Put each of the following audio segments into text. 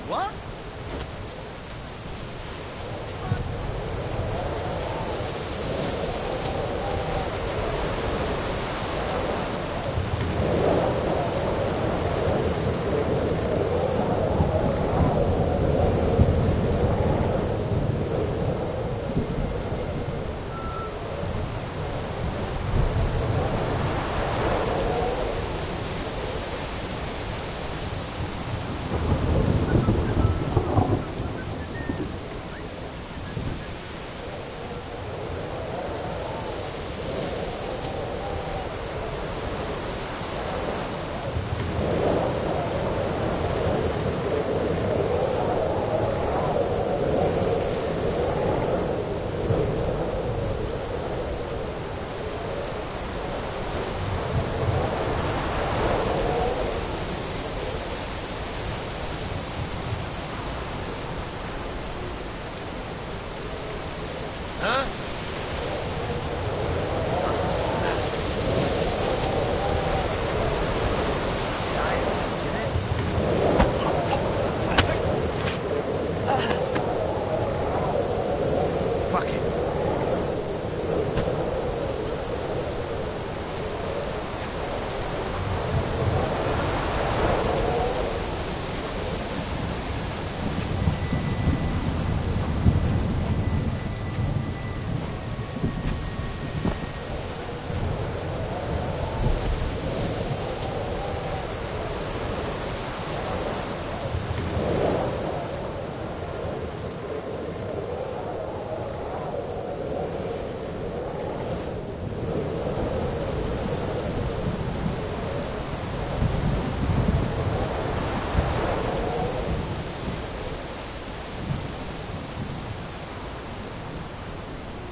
What?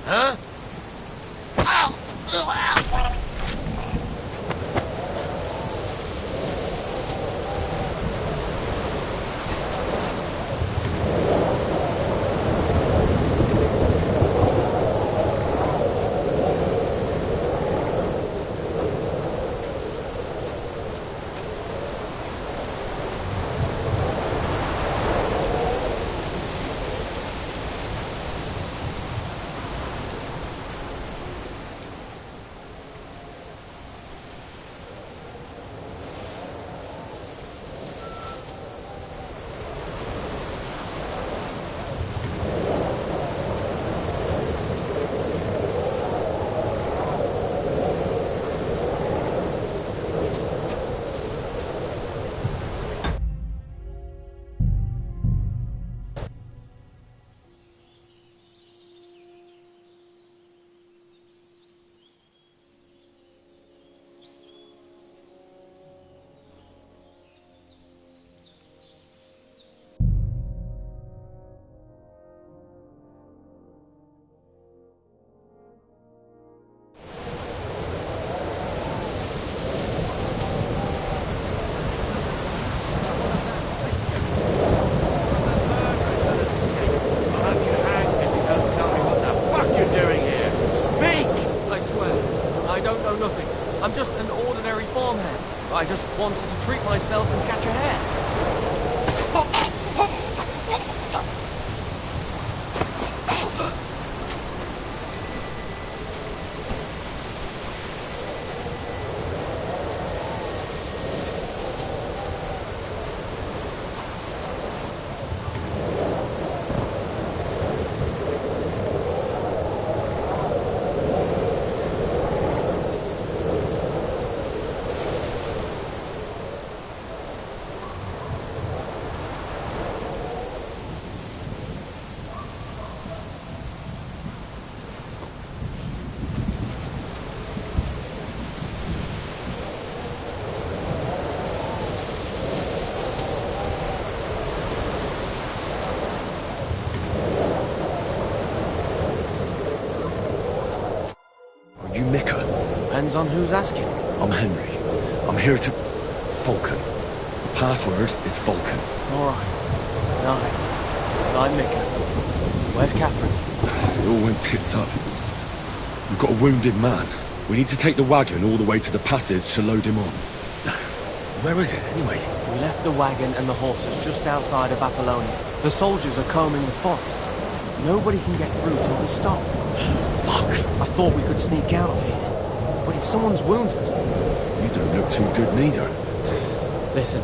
Huh? I'm just an ordinary farmhand. I just wanted to treat myself and catch a hare. Depends on who's asking. I'm Henry. I'm here to... Falcon. The password is Falcon. Alright. I'm Mika. Where's Catherine? It all went tits up. We've got a wounded man. We need to take the wagon all the way to the passage to load him on. Where is it, anyway? We left the wagon and the horses just outside of Apollonia. The soldiers are combing the forest. Nobody can get through till we stop. Fuck! I thought we could sneak out of here. But if someone's wounded... You don't look too good neither. Listen,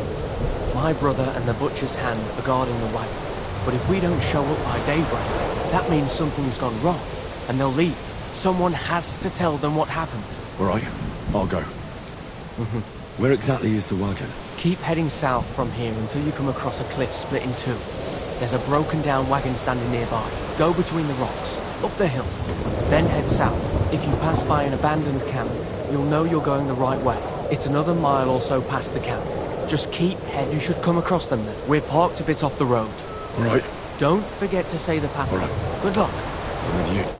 my brother and the butcher's hand are guarding the wagon. But if we don't show up by daybreak, that means something's gone wrong. And they'll leave. Someone has to tell them what happened. All right, I'll go. Where exactly is the wagon? Keep heading south from here until you come across a cliff split in two. There's a broken down wagon standing nearby. Go between the rocks, up the hill, then head south. If you pass by an abandoned camp, you'll know you're going the right way. It's another mile or so past the camp. Just keep heading. You should come across them then. We're parked a bit off the road. All right. Don't forget to say the path. All right. Good luck. I'm with you.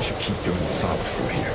should keep going south from here.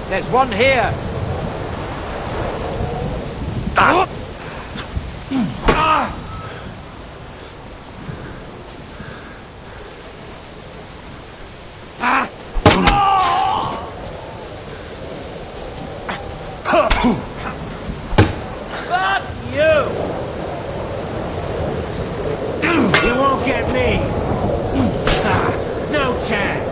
There's one here! Fuck you! You won't get me! No chance!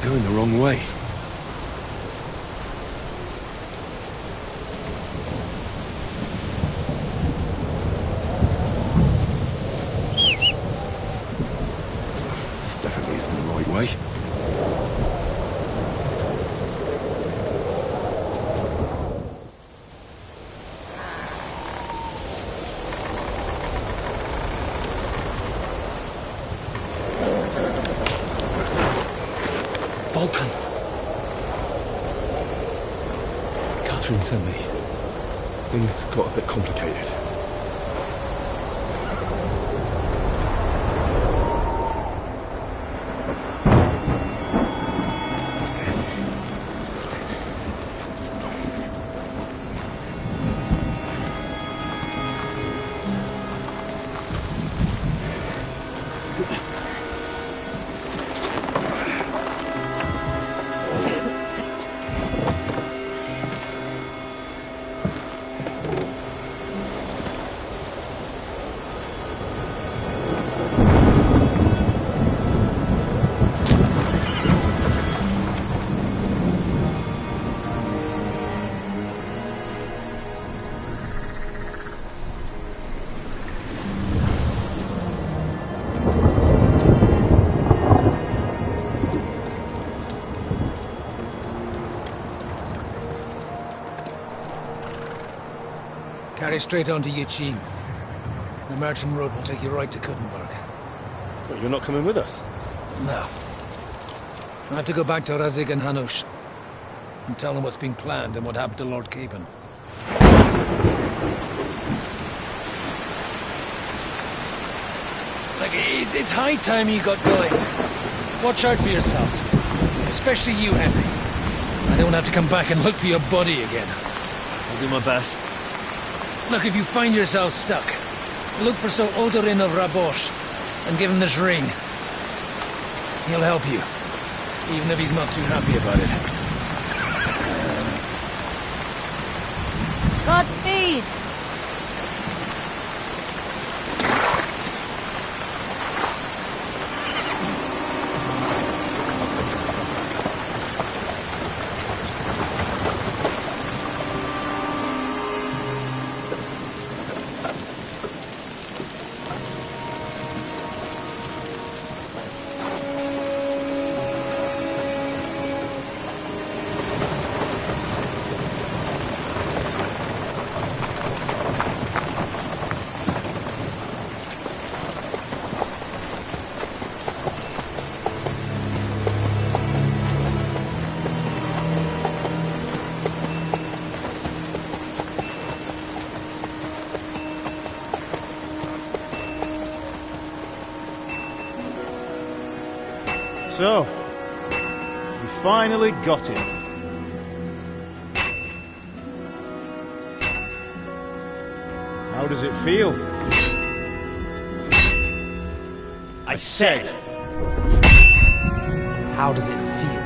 Going the wrong way. This definitely isn't the right way. Vulcan. Catherine sent me. Things got a bit complicated. Carry straight on to Yichin. The merchant road will take you right to Kuttenberg. Well, you're not coming with us? No. I have to go back to Razig and Hanush and tell them what's been planned and what happened to Lord Capen. It's high time you got going. Watch out for yourselves. Especially you, Henry. I don't have to come back and look for your body again. I'll do my best. Look, if you find yourself stuck, look for Sir Odorin of Rabosh and give him this ring. He'll help you, even if he's not too happy about it. Godspeed! So, we finally got him. How does it feel? I said! How does it feel?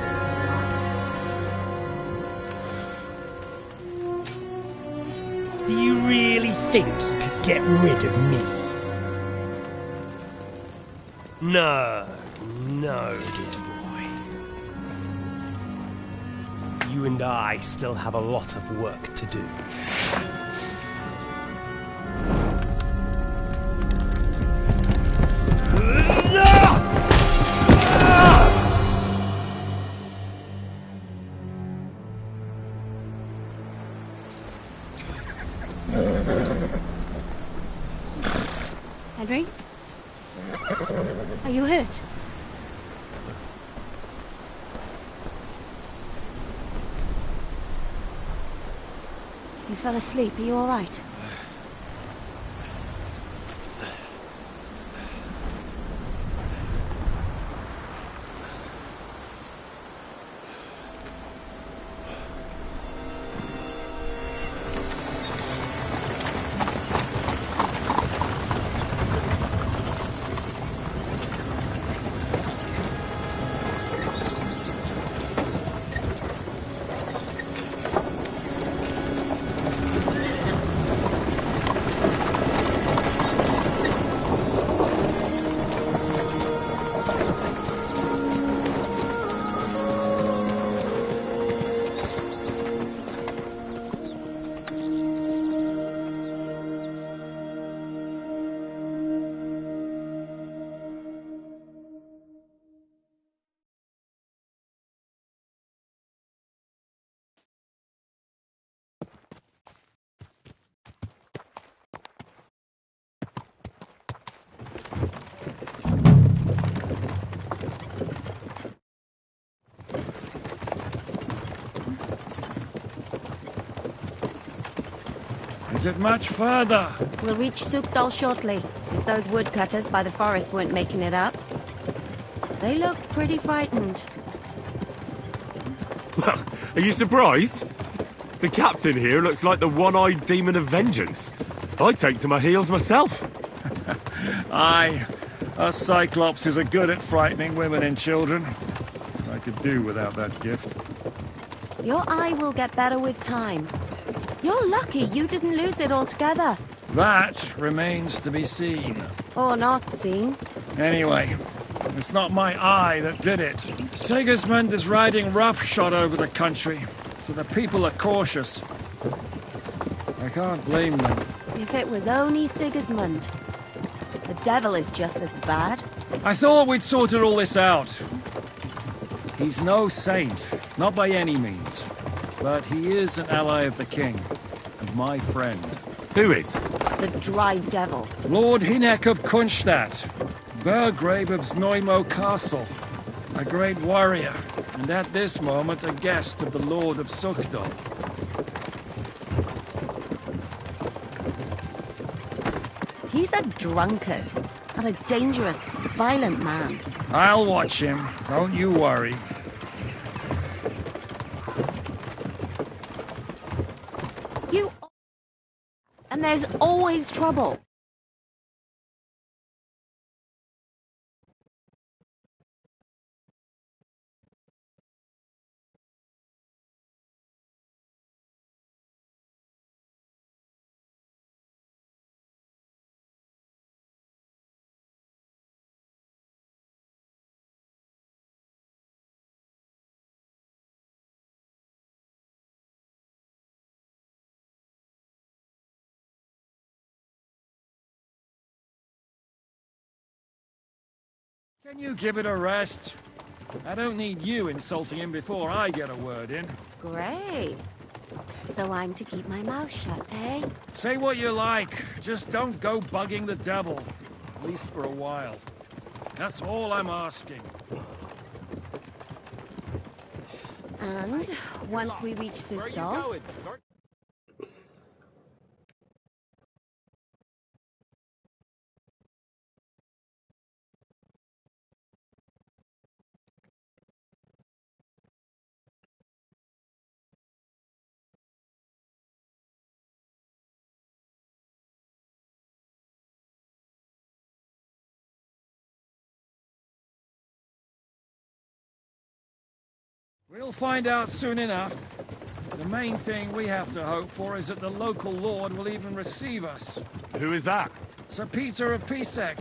Do you really think you could get rid of me? No, dear boy. You and I still have a lot of work to do. Henry? Are you hurt? You fell asleep. Are you all right? Is it much further? We'll reach Sukdal shortly, if those woodcutters by the forest weren't making it up. They look pretty frightened. Well, are you surprised? The captain here looks like the one-eyed demon of vengeance. I'd take to my heels myself. Aye, us Cyclopses are good at frightening women and children. I could do without that gift. Your eye will get better with time. You're lucky you didn't lose it altogether. That remains to be seen. Or not seen. Anyway, it's not my eye that did it. Sigismund is riding roughshod over the country, so the people are cautious. I can't blame them. If it was only Sigismund. The devil is just as bad. I thought we'd sorted all this out. He's no saint, not by any means. But he is an ally of the king, and my friend. Who is? The Dry Devil. Lord Hinek of Kunstadt, Burgrave of Znojmo Castle, a great warrior, and at this moment a guest of the Lord of Sukdal. He's a drunkard, and a dangerous, violent man. I'll watch him, don't you worry. You... And there's always trouble. Can you give it a rest? I don't need you insulting him before I get a word in. Great. So I'm to keep my mouth shut, eh? Say what you like, just don't go bugging the devil. At least for a while. That's all I'm asking. And once we reach Sukdal, we'll find out soon enough. The main thing we have to hope for is that the local lord will even receive us. Who is that? Sir Peter of Pisek,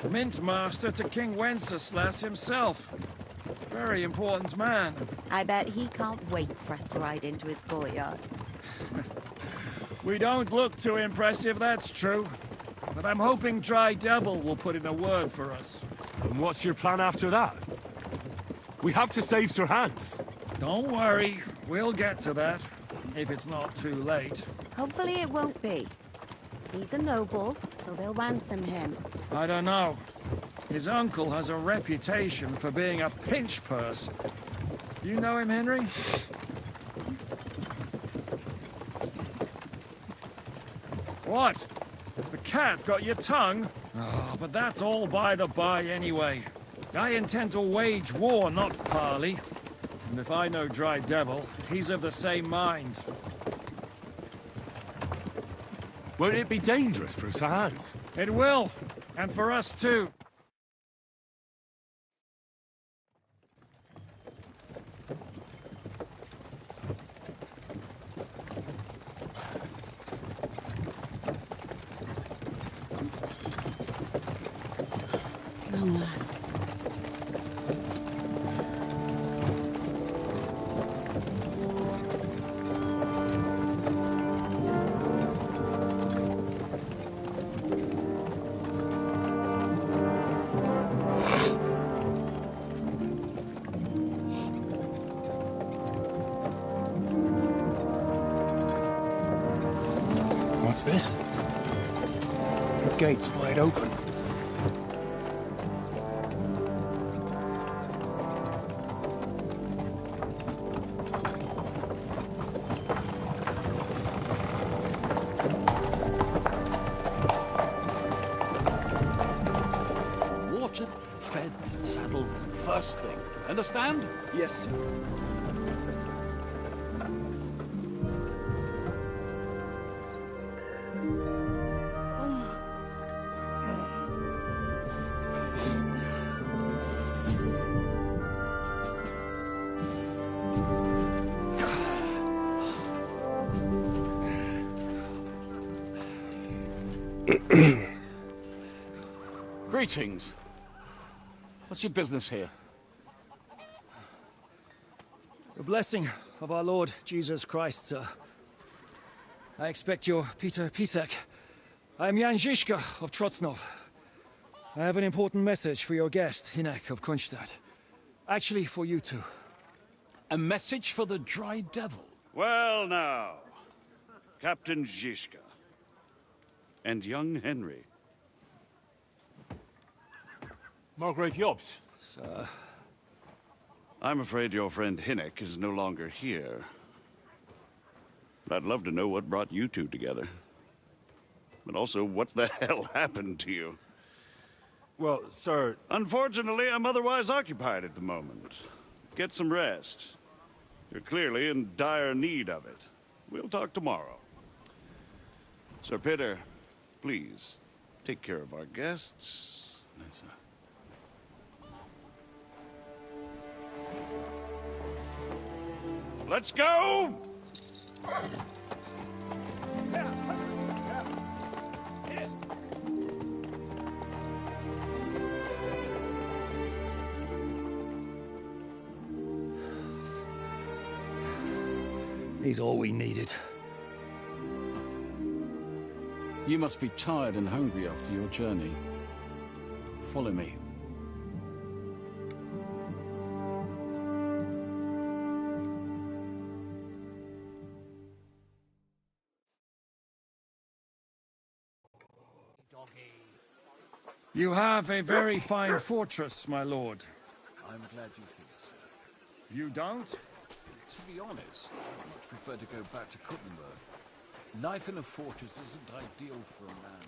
Mint Master to King Wenceslas himself. Very important man. I bet he can't wait for us to ride into his courtyard. We don't look too impressive, that's true. But I'm hoping Dry Devil will put in a word for us. And what's your plan after that? We have to save Sir Hans. Don't worry, we'll get to that, if it's not too late. Hopefully it won't be. He's a noble, so they'll ransom him. I don't know. His uncle has a reputation for being a pinch purse. Do you know him, Henry? What? The cat got your tongue? Oh, but that's all by the by anyway. I intend to wage war, not parley. And if I know Dry Devil, he's of the same mind. Won't it be dangerous for Sir Hans? It will, and for us too. Long last. What's this? The gate's wide open. Water, fed, saddled, first thing. Understand? Yes, sir. Greetings. What's your business here? The blessing of our Lord Jesus Christ, sir. I expect you're Peter Pisek. I am Jan Žižka of Trocnov. I have an important message for your guest, Hinek of Kunstadt. Actually, for you two. A message for the Dry Devil? Well now, Captain Žižka. and young Henry. Margrave Jobs. Sir. I'm afraid your friend Hinnock is no longer here. I'd love to know what brought you two together. But also, what the hell happened to you? Well, sir... Unfortunately, I'm otherwise occupied at the moment. Get some rest. You're clearly in dire need of it. We'll talk tomorrow. Sir Peter, please, take care of our guests. Yes, sir. Let's go! He's all we needed. You must be tired and hungry after your journey. Follow me. You have a very fine fortress, my lord. I'm glad you think so. You don't? To be honest, I'd much prefer to go back to Kuttenberg. Life in a fortress isn't ideal for a man.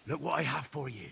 Look what I have for you.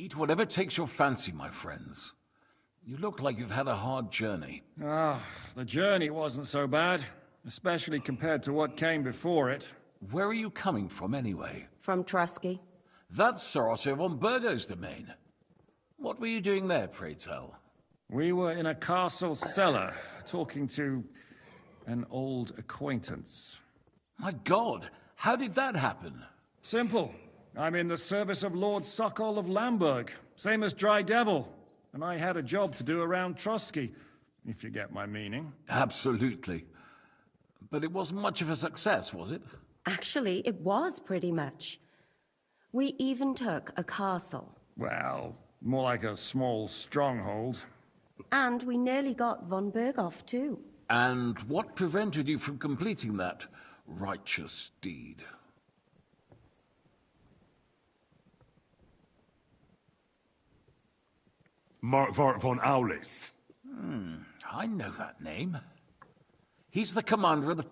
Eat whatever takes your fancy, my friends. You look like you've had a hard journey. The journey wasn't so bad, especially compared to what came before it. Where are you coming from, anyway? From Trusky. That's Sir Otto von Burgo's domain. What were you doing there, pray tell? We were in a castle cellar, talking to an old acquaintance. My God, how did that happen? Simple. I'm in the service of Lord Sokol of Lamberg, same as Dry Devil. And I had a job to do around Trusky, if you get my meaning. Absolutely. But it wasn't much of a success, was it? Actually, it was pretty much. We even took a castle. Well, more like a small stronghold. And we nearly got von Berghoff, too. And what prevented you from completing that righteous deed? Markvart von Aulis. I know that name. He's the commander of the...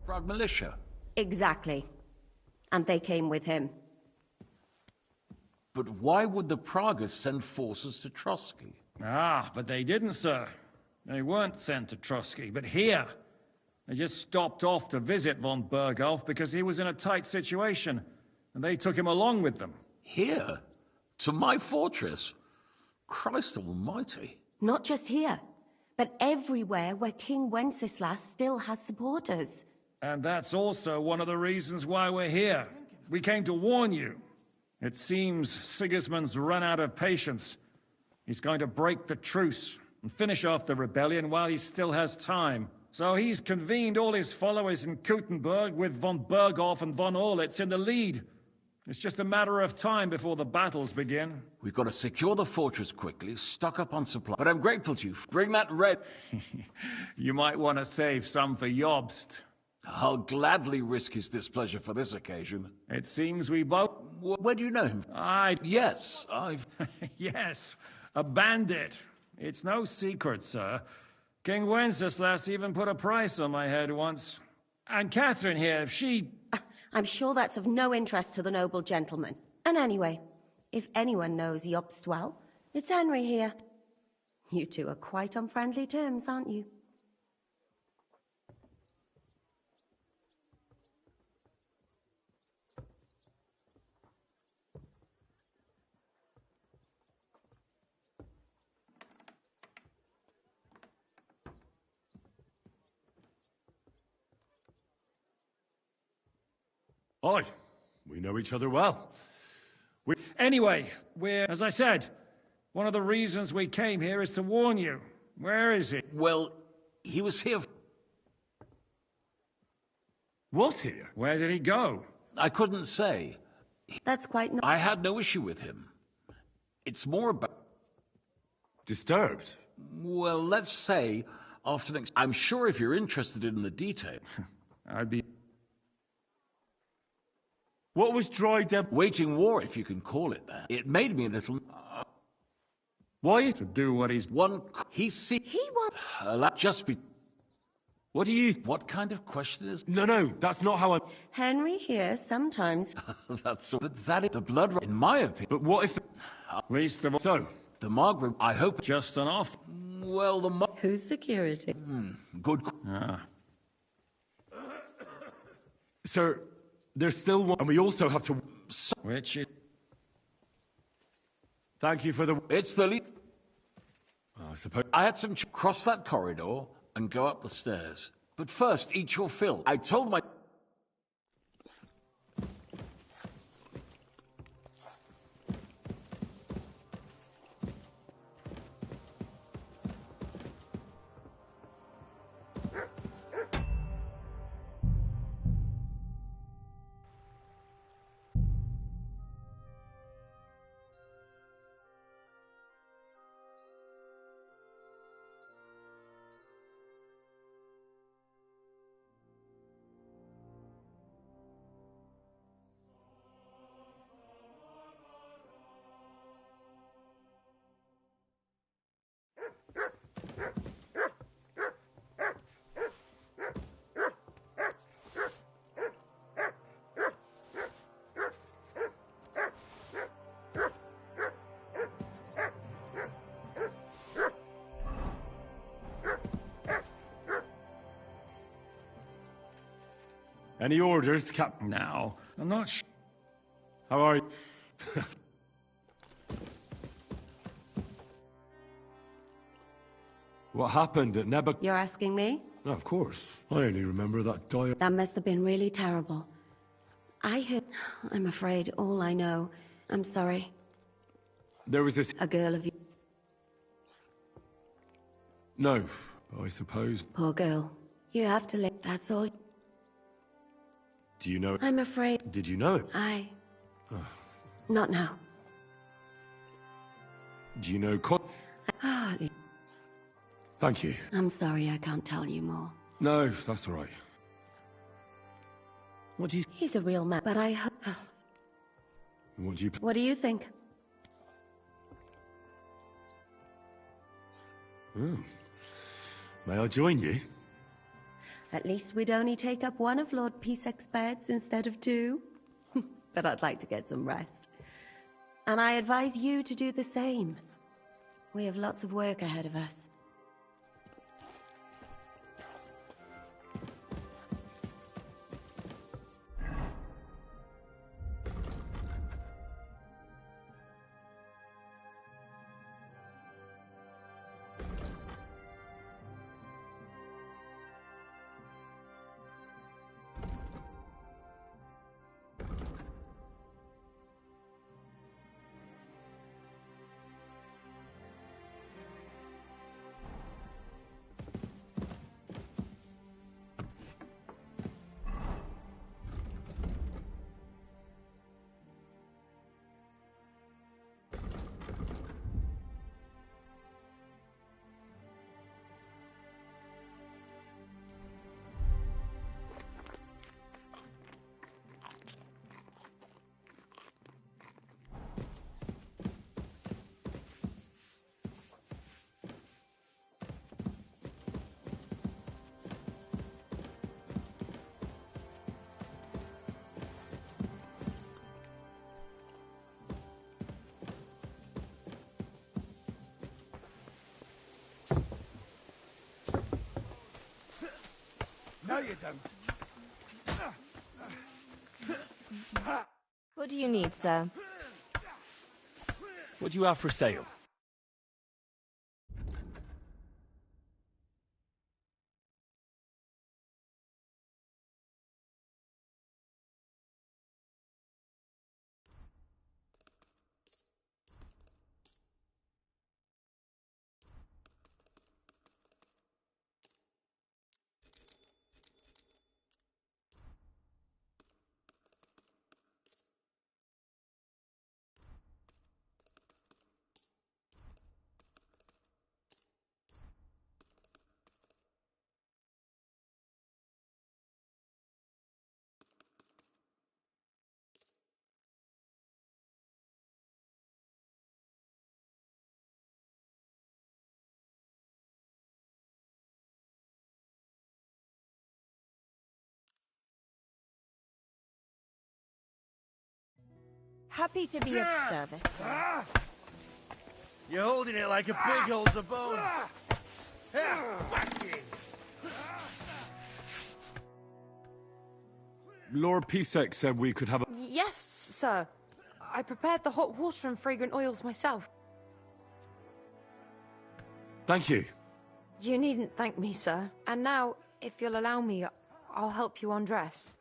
Prague militia. Exactly. And they came with him. But why would the Praguers send forces to Trotsky? But they didn't, sir. They weren't sent to Trotsky, but here. They just stopped off to visit von Berghoff because he was in a tight situation, and they took him along with them. Here? To my fortress? Christ almighty. Not just here, but everywhere where King Wenceslas still has supporters. And that's also one of the reasons why we're here. We came to warn you. It seems Sigismund's run out of patience. He's going to break the truce and finish off the rebellion while he still has time. So he's convened all his followers in Kuttenberg with von Berghoff and von Orlitz in the lead. It's just a matter of time before the battles begin. We've got to secure the fortress quickly, stock up on supply. But I'm grateful to you. Bring that red. You might want to save some for Jobst. I'll gladly risk his displeasure for this occasion. It seems we both... Where do you know him? Yes, I've... Yes, a bandit. It's no secret, sir. King Wenceslas even put a price on my head once. And Catherine here, she... I'm sure that's of no interest to the noble gentleman. And anyway, if anyone knows Jobst well, it's Henry here. You two are quite on friendly terms, aren't you? Aye, we know each other well. Anyway, as I said, one of the reasons we came here is to warn you. Where is he? Well, he was here... Was here? Where did he go? I couldn't say. That's quite... I had no issue with him. It's more about... Disturbed? Well, let's say, after next... I'm sure if you're interested in the detail... I'd be... What was Dry Devil? Waging war, if you can call it that. It made me a little... Why is to do what he's... He see... He wants... Just be... What do you... What kind of question is... No, that's not how I... Henry here sometimes... That's so... But that is the blood... In my opinion... But what if the... Least of all... So... The Margaret... I hope... Just an off... Well, the... Who's security? Good... Sir... There's still one, and we also have to... Which is... Thank you for the... It's the lead... I suppose... I had some... Cross that corridor and go up the stairs. But first, eat your fill. I told my... Any orders, Cap? Now, I'm not How are you? What happened at You're asking me? No, of course. I only remember that dire... That must have been really terrible. I heard... I'm afraid all I know. I'm sorry. There was this... A girl of you. No, I suppose. Poor girl. You have to live. That's all. Do you know... I'm afraid... Did you know it? Not now. Do you know Hardly. Thank you. I'm sorry I can't tell you more. No, that's all right. What do you... He's a real man, but I hope... What do you... What do you think? Oh. May I join you? At least we'd only take up one of Lord Pisek's beds instead of two. But I'd like to get some rest. And I advise you to do the same. We have lots of work ahead of us. No, you don't. What do you need, sir? What do you have for sale? Happy to be of service, sir. You're holding it like a pig holds a bone. Lord Pisek said we could have a... Yes, sir. I prepared the hot water and fragrant oils myself. Thank you. You needn't thank me, sir. And now, if you'll allow me, I'll help you undress.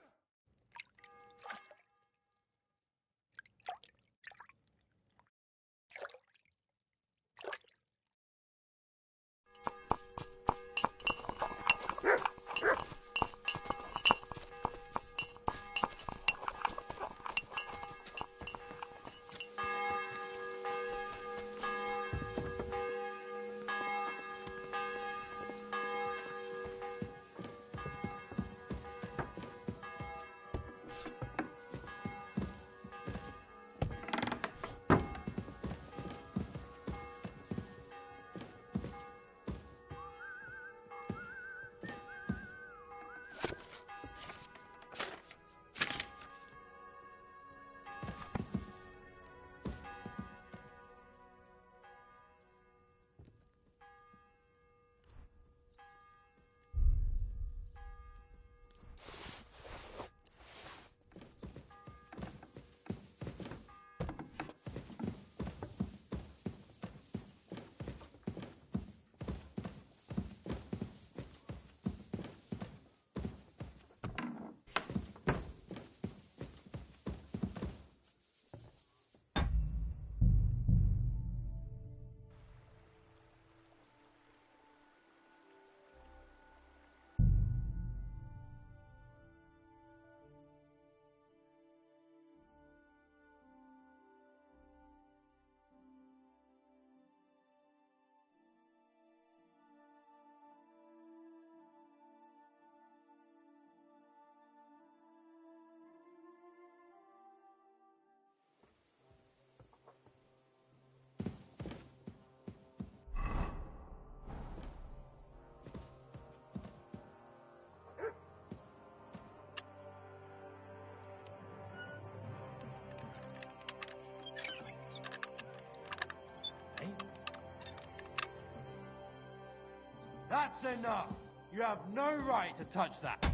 That's enough! You have no right to touch that!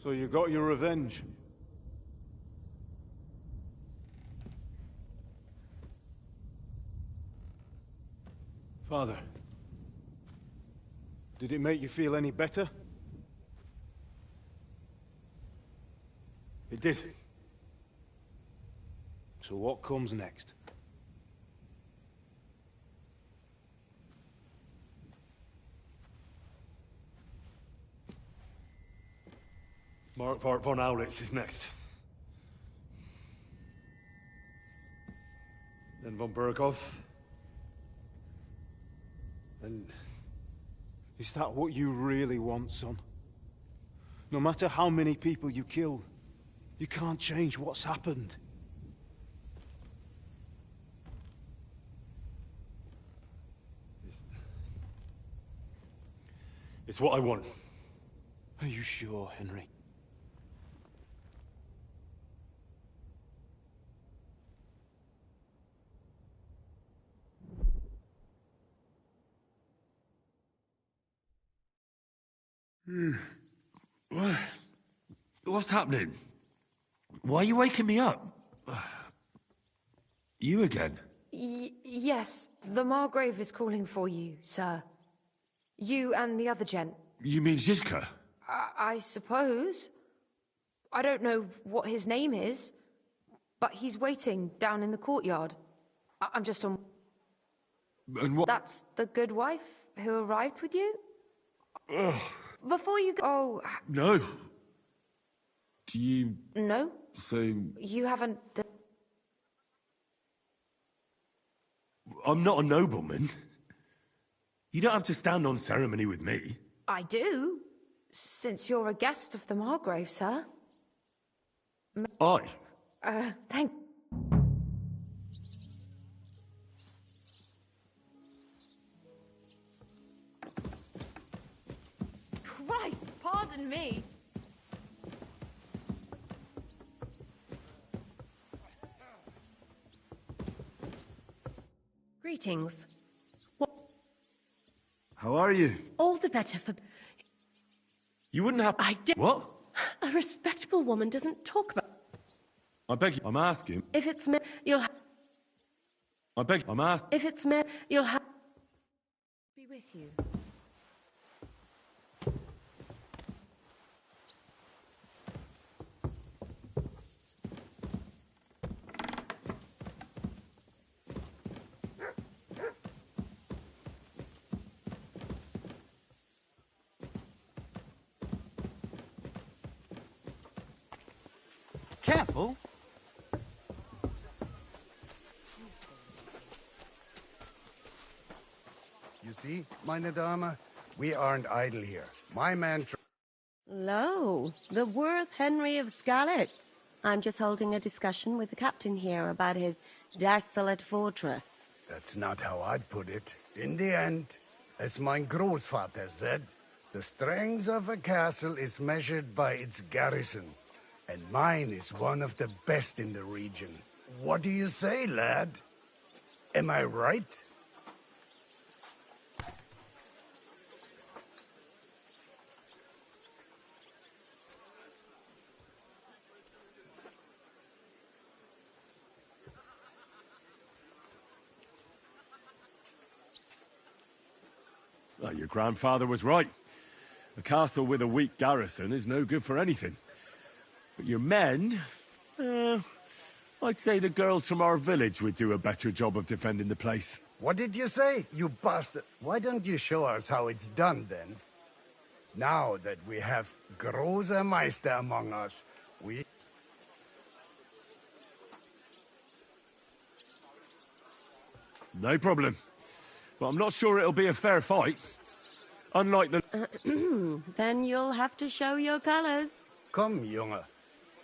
So you got your revenge? Father, did it make you feel any better? It did. So what comes next? Mark von Aulitz is next. Then von Burghoff. And is that what you really want, son? No matter how many people you kill, you can't change what's happened. It's what I want. Are you sure, Henry? What's happening? Why are you waking me up? You again? Yes, the Margrave is calling for you, sir. You and the other gent. You mean Zizka? I suppose. I don't know what his name is, but he's waiting down in the courtyard. I'm just on... And what? That's the good wife who arrived with you? Ugh. Before you go... Oh... No. Do you... No? So... You haven't... I'm not a nobleman. You don't have to stand on ceremony with me. I do, since you're a guest of the Margrave, sir. Thank... Christ, pardon me. Greetings. How are you? All the better for... You wouldn't have... I did... What? A respectable woman doesn't talk about... I beg you, I'm asking. If it's me, you'll have... I beg you, I'm asking. If it's me, you'll have... Be with you. Careful. You see, meine Dame, we aren't idle here. My man... Lo, the worth Henry of Skalitz. I'm just holding a discussion with the captain here about his desolate fortress. That's not how I'd put it. In the end, as mein Großvater said, the strength of a castle is measured by its garrison. And mine is one of the best in the region. What do you say, lad? Am I right? Well, your grandfather was right. A castle with a weak garrison is no good for anything. But your men... I'd say the girls from our village would do a better job of defending the place. What did you say, you bastard? Why don't you show us how it's done, then? Now that we have Großer Meister among us, we... No problem. But I'm not sure it'll be a fair fight. Unlike the... Then you'll have to show your colors. Come, Junge.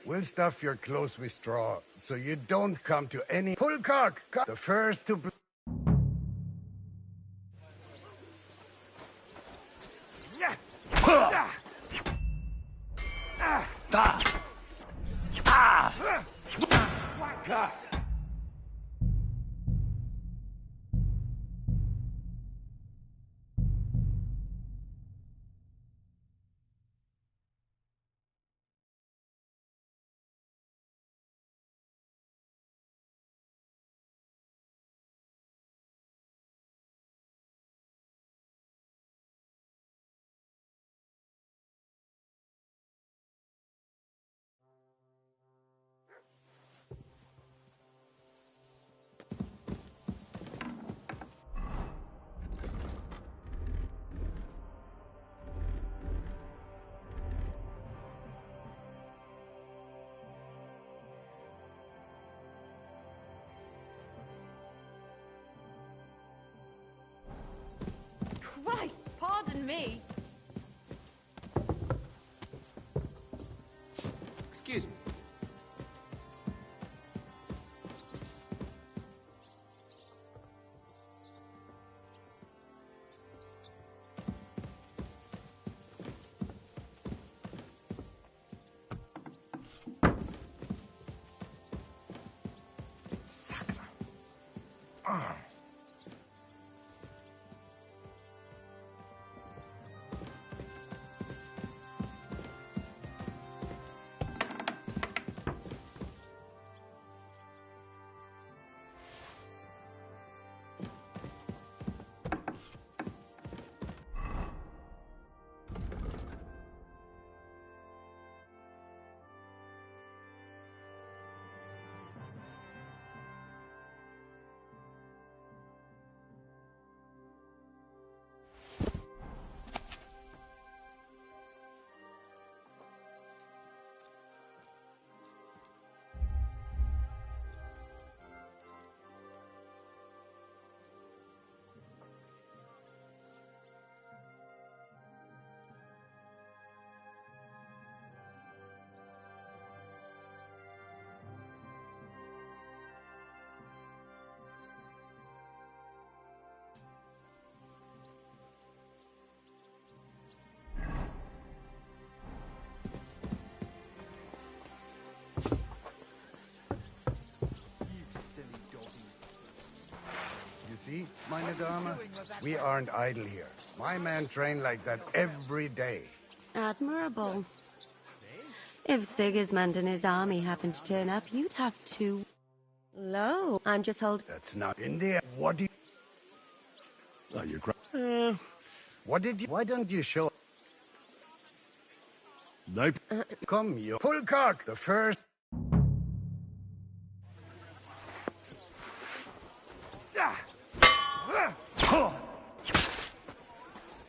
We'll stuff your clothes with straw, so you don't come to any... Pulkak! The first to... me. Excuse me. See, meine Dame, we aren't idle here. My men train like that every day. Admirable. If Sigismund and his army happened to turn up, you'd have to... Lo, I'm just holding... That's not India. What do you... Oh, you're What did you... Why don't you show... Nope. Come, you... Pulcock, the first...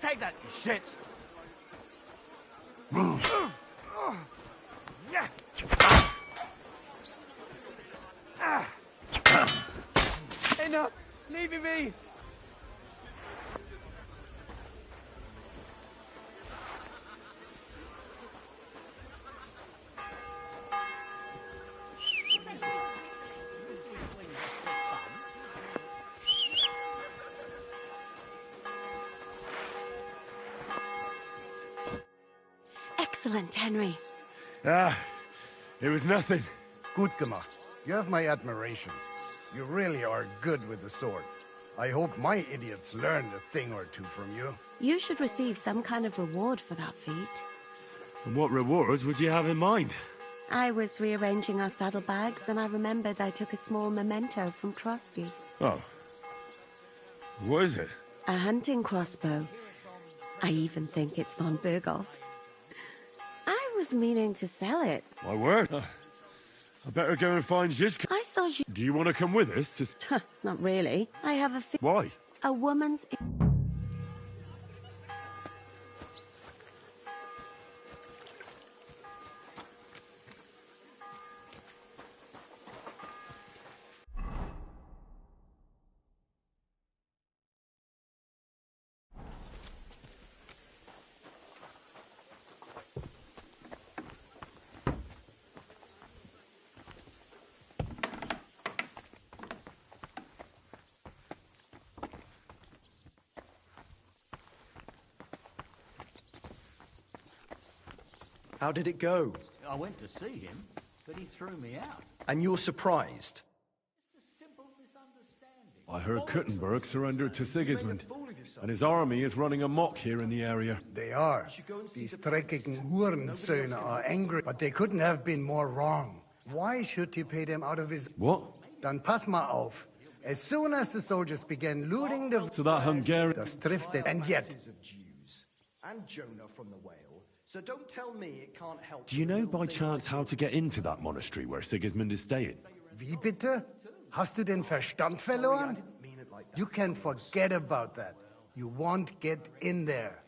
Take that, you shit! Enough! Leave me be! Excellent, Henry. It was nothing. Gut gemacht. You have my admiration. You really are good with the sword. I hope my idiots learned a thing or two from you. You should receive some kind of reward for that feat. And what rewards would you have in mind? I was rearranging our saddlebags, and I remembered I took a small memento from Trotsky. Oh. What is it? A hunting crossbow. I even think it's von Berghoff's. I was meaning to sell it. My word. I better go and find Zizka. I saw you... Do you want to come with us to... Not really. I have a... Why? A woman's... How did it go? I went to see him, but he threw me out. And you're surprised? I heard Kuttenberg surrendered to Sigismund, and his army is running amok here in the area. They are. These dreckigen Hurensöhne are angry, but they couldn't have been more wrong. Why should he pay them out of his... What? Dann pass mal auf. As soon as the soldiers began looting the... So that Hungarian... Das trifft it. And yet... And Jonah from the whale. So don't tell me it can't help... Do you know by chance how to get into that monastery where Sigismund is staying? Wie bitte? Hast du den Verstand verloren? You can forget about that. You won't get in there.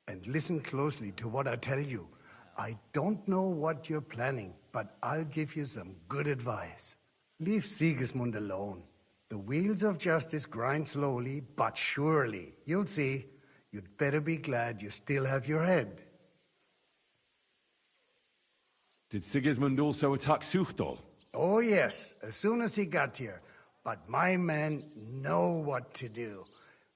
And listen closely to what I tell you. I don't know what you're planning, but I'll give you some good advice. Leave Sigismund alone. The wheels of justice grind slowly, but surely. You'll see. You'd better be glad you still have your head. Did Sigismund also attack Suchdol? Oh yes, as soon as he got here. But my men know what to do.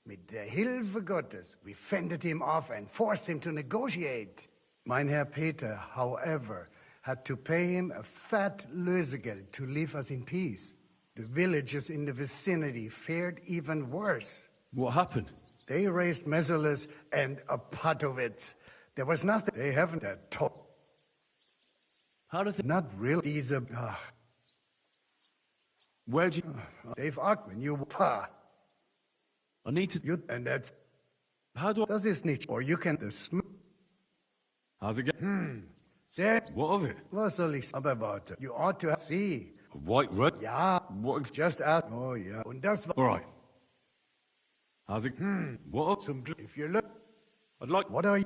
Mit der Hilfe Gottes, we fended him off and forced him to negotiate. Mein Herr Peter, however, had to pay him a fat Lösegeld to leave us in peace. The villagers in the vicinity fared even worse. What happened? They raised Messalus and Apatovitz. There was nothing they haven't taught. How did they... Not really. These are... Where'd you... They've when you... Pa. I need to... You, and that's... How do I... Das ist nicht... Or you can... How's it going? Sehr... What of it? Was soll ich aber warte? You ought to see. A white red? Ja. What... Just ask... Oh, yeah. Und das war... All right. How's it... What of... Zum Glück... If you look... I'd like... What are you...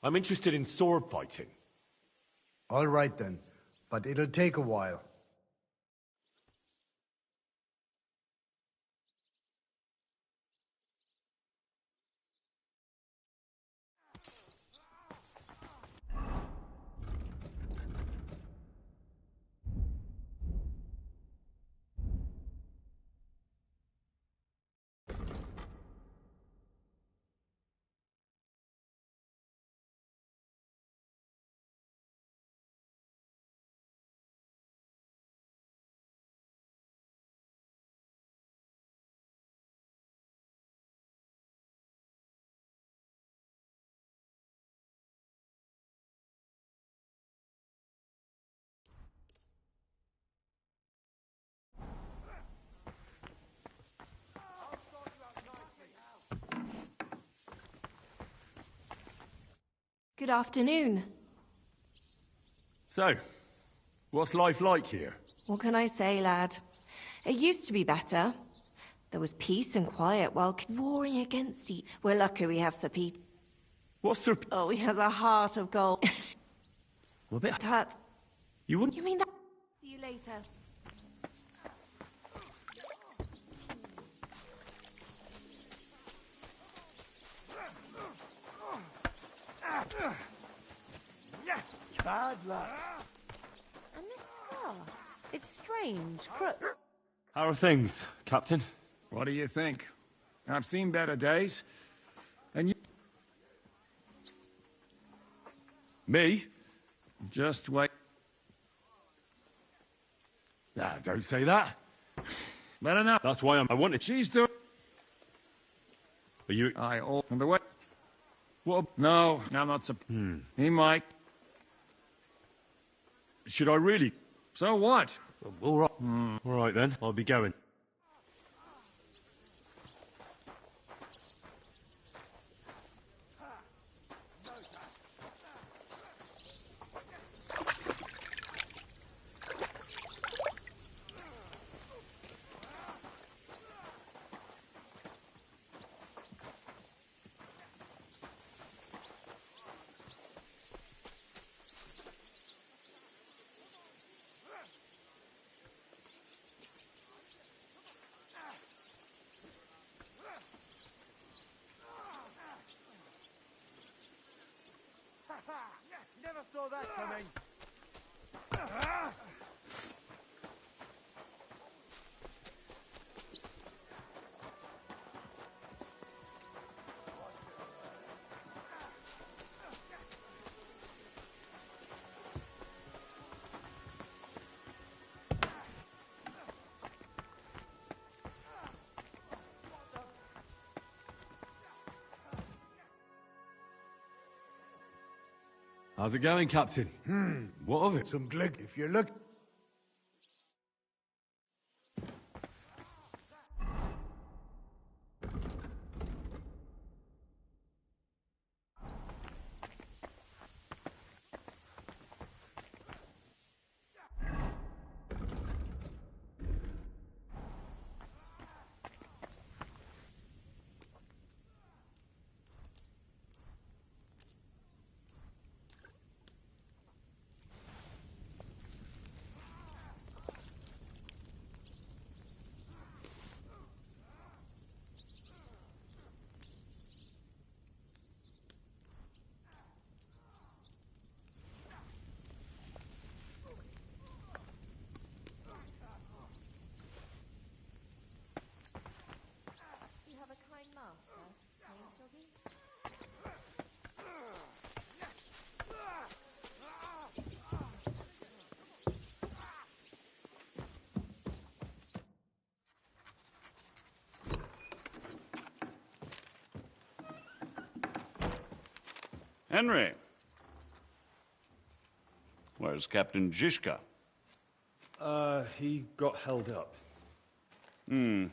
I'm interested in sword fighting. All right then, but it'll take a while. Good afternoon. So, what's life like here? What can I say, lad? It used to be better. There was peace and quiet while warring against each. We're lucky we have Sir Pete. What's Sir... Oh, he has a heart of gold. Well, a bit... Hurt. You wouldn't... You mean that? See you later. Bad luck. And this scar. It's strange. How are things, Captain? What do you think? I've seen better days. And you... Me? Just wait. Nah, don't say that. Better now. That's why I wanted... She's doing... Are you... I all... On the way... What? No, I'm not... He might... Should I really? So what? All right. All right then. I'll be going. Never saw that coming. How's it going, Captain? What of it? Zum Glück, if you're looking... Henry. Where's Captain Zizka? He got held up. I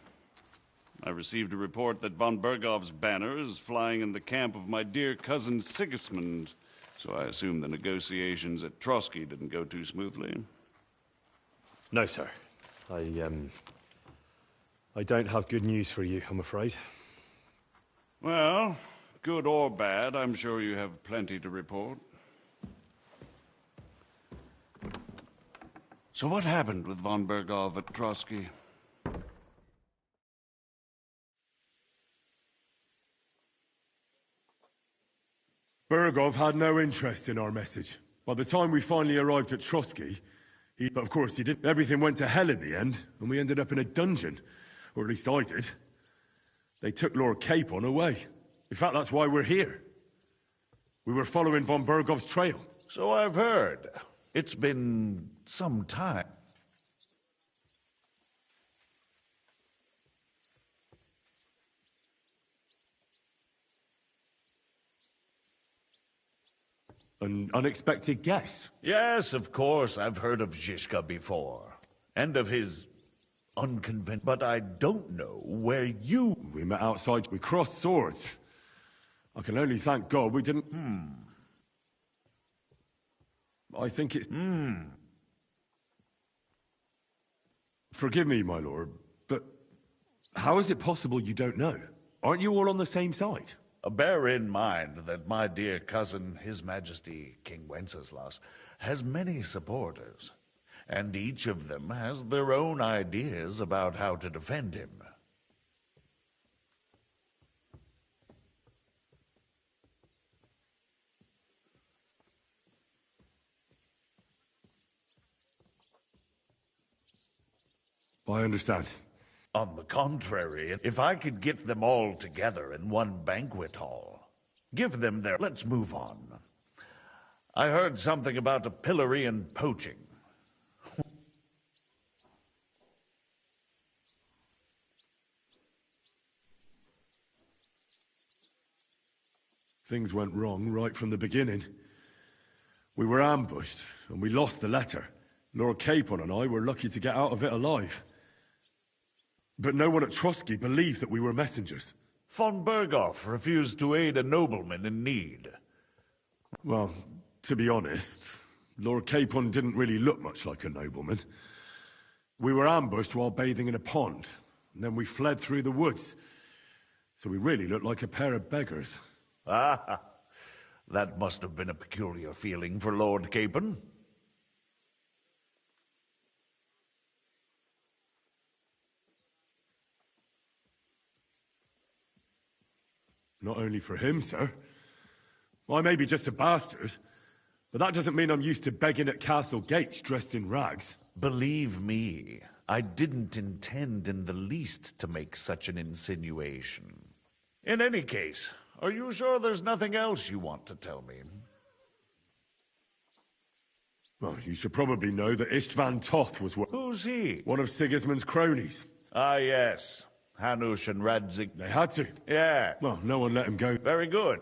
received a report that von Bergov's banner is flying in the camp of my dear cousin Sigismund, so I assume the negotiations at Trotsky didn't go too smoothly. No, sir. I don't have good news for you, I'm afraid. Well, good or bad, I'm sure you have plenty to report. So what happened with von Bergov at Trotsky? Bergov had no interest in our message. By the time we finally arrived at Trotsky, but of course he didn't. Everything went to hell in the end, and we ended up in a dungeon. Or at least I did. They took Lord Capon away. In fact, that's why we're here. We were following von Bergov's trail. So I've heard. It's been some time. An unexpected guess. Yes, of course, I've heard of Zizka before. And of his unconventional... But I don't know where you... We met outside. We crossed swords. I can only thank God we didn't... I think it's... Forgive me, my lord, but how is it possible you don't know? Aren't you all on the same side? Bear in mind that my dear cousin, His Majesty King Wenceslas, has many supporters, and each of them has their own ideas about how to defend him. I understand. On the contrary, if I could get them all together in one banquet hall, give them their... Let's move on. I heard something about a pillory and poaching. Things went wrong right from the beginning. We were ambushed, and we lost the letter. Lord Capon and I were lucky to get out of it alive. But no one at Trotsky believed that we were messengers. Von Bergov refused to aid a nobleman in need. Well, to be honest, Lord Capon didn't really look much like a nobleman. We were ambushed while bathing in a pond, and then we fled through the woods. So we really looked like a pair of beggars. Ah, that must have been a peculiar feeling for Lord Capon. Not only for him, sir. I may be just a bastard, but that doesn't mean I'm used to begging at castle gates dressed in rags. Believe me, I didn't intend in the least to make such an insinuation. In any case, are you sure there's nothing else you want to tell me? Well, you should probably know that Istvan Toth was Who's he? one of Sigismund's cronies. Ah, yes. Hanush and Radzig. They had to. Yeah. Well, no one let him go. Very good.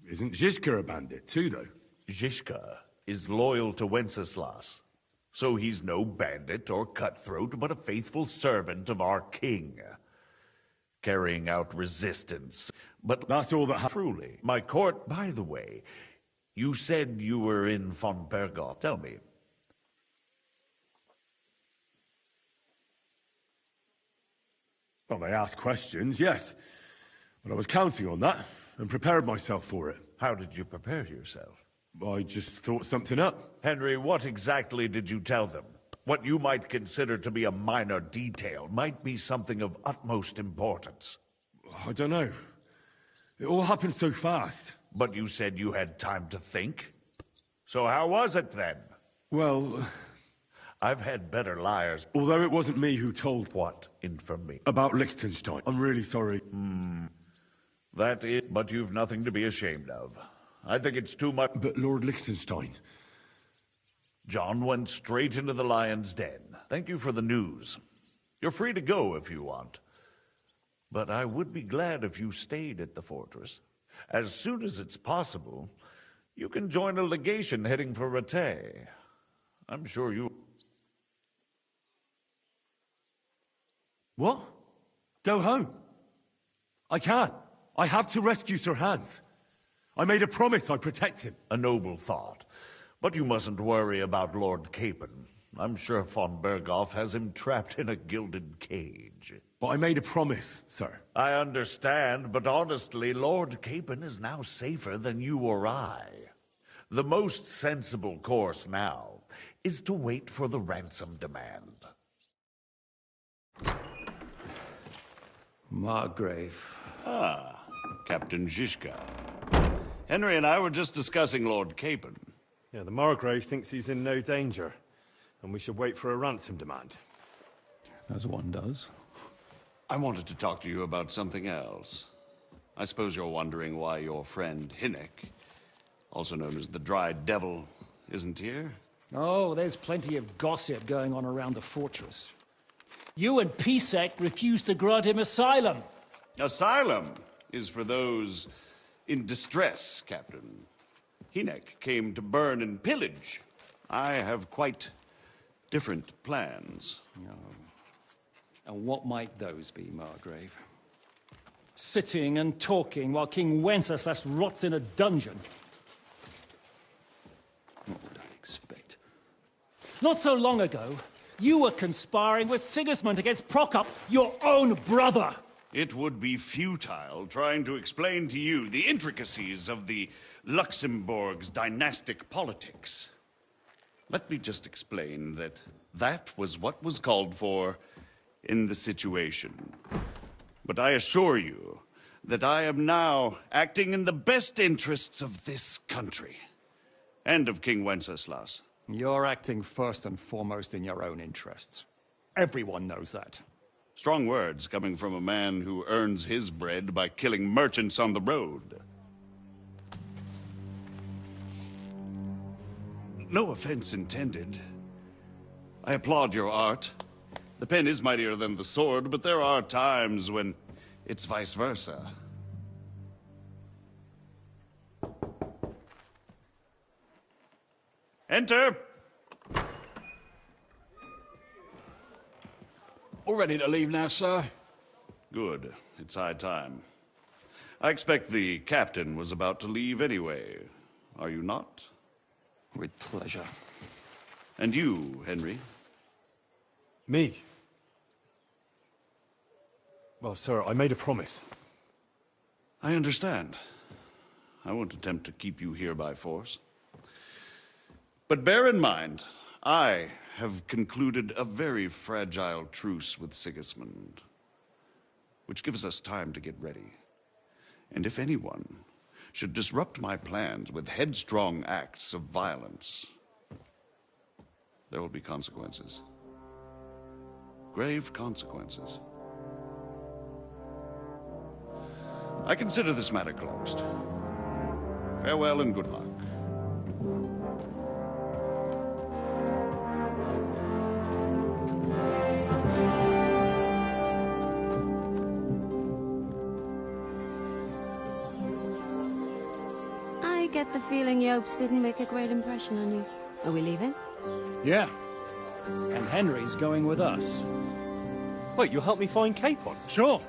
Isn't Zizka a bandit too, though? Zizka is loyal to Wenceslas. So he's no bandit or cutthroat, but a faithful servant of our king. Carrying out resistance. But that's all that truly. My court, by the way, you said you were in von Bergov. Tell me. Well, they asked questions, yes. But I was counting on that, and prepared myself for it. How did you prepare yourself? I just thought something up. Henry, what exactly did you tell them? What you might consider to be a minor detail might be something of utmost importance. I don't know. It all happened so fast. But you said you had time to think. So how was it then? Well... I've had better liars. Although it wasn't me who told... What information? About Liechtenstein. I'm really sorry. That is... But you've nothing to be ashamed of. I think it's too much... But Lord Liechtenstein... John went straight into the lion's den. Thank you for the news. You're free to go if you want. But I would be glad if you stayed at the fortress. As soon as it's possible, you can join a legation heading for Rattay. I'm sure you... What? Go home? I can't. I have to rescue Sir Hans. I made a promise I'd protect him. A noble thought. But you mustn't worry about Lord Capon. I'm sure von Berghoff has him trapped in a gilded cage. But I made a promise, sir. I understand, but honestly, Lord Capon is now safer than you or I. The most sensible course now is to wait for the ransom demand. Margrave. Ah, Captain Zizka. Henry and I were just discussing Lord Capon. Yeah, the Margrave thinks he's in no danger, and we should wait for a ransom demand. As one does. I wanted to talk to you about something else. I suppose you're wondering why your friend Hinnek, also known as the Dried Devil, isn't here? Oh, there's plenty of gossip going on around the fortress. You and Pisek refused to grant him asylum. Asylum is for those in distress, Captain. Hinnek came to burn and pillage. I have quite different plans. Oh. And what might those be, Margrave? Sitting and talking while King Wenceslas rots in a dungeon. What would I expect? Not so long ago, you were conspiring with Sigismund against Prokop, your own brother. It would be futile trying to explain to you the intricacies of the Luxembourg's dynastic politics. Let me just explain that that was what was called for in the situation. But I assure you that I am now acting in the best interests of this country and of King Wenceslas. You're acting first and foremost in your own interests. Everyone knows that. Strong words coming from a man who earns his bread by killing merchants on the road. No offense intended. I applaud your art. The pen is mightier than the sword, but there are times when it's vice versa. Enter! All ready to leave now, sir? Good. It's high time. I expect the captain was about to leave anyway. Are you not? With pleasure. And you, Henry? Me? Well, sir, I made a promise. I understand. I won't attempt to keep you here by force. But bear in mind, I have concluded a very fragile truce with Sigismund, which gives us time to get ready. And if anyone should disrupt my plans with headstrong acts of violence, there will be consequences. Grave consequences. I consider this matter closed. Farewell and good luck. I get the feeling Yopes didn't make a great impression on you. Are we leaving? Yeah. And Henry's going with us. Wait, you'll help me find Capon? Sure.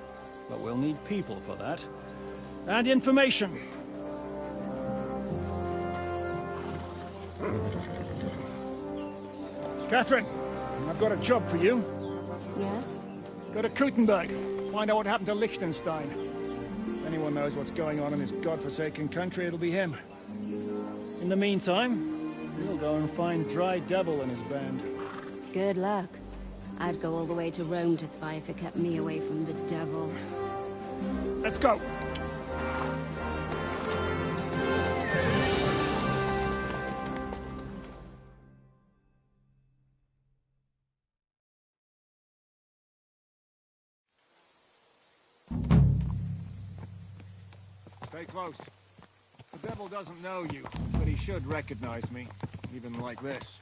But we'll need people for that. And information. Catherine, I've got a job for you. Yes? Go to Kuttenberg. Find out what happened to Liechtenstein. If anyone knows what's going on in this godforsaken country, it'll be him. In the meantime, we'll go and find Dry Devil and his band. Good luck. I'd go all the way to Rome to spy if it kept me away from the devil. Let's go! Stay close. The devil doesn't know you, but he should recognize me, even like this.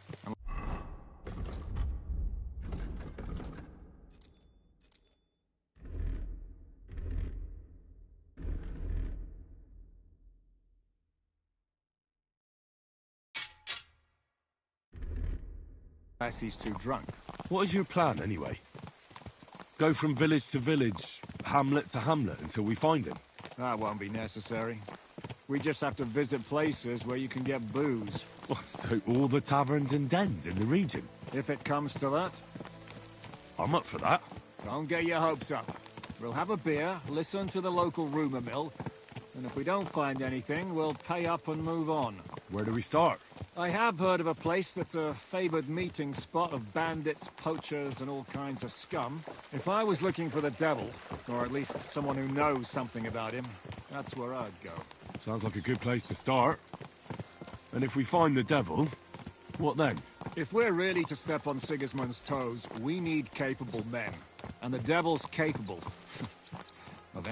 Unless he's too drunk. What is your plan, anyway? Go from village to village, hamlet to hamlet, until we find him? That won't be necessary. We just have to visit places where you can get booze. So all the taverns and dens in the region? If it comes to that. I'm up for that. Don't get your hopes up. We'll have a beer, listen to the local rumor mill, and if we don't find anything, we'll pay up and move on. Where do we start? I have heard of a place that's a favored meeting spot of bandits, poachers, and all kinds of scum. If I was looking for the devil, or at least someone who knows something about him, that's where I'd go. Sounds like a good place to start. And if we find the devil, what then? If we're really to step on Sigismund's toes, we need capable men. And the devil's capable. of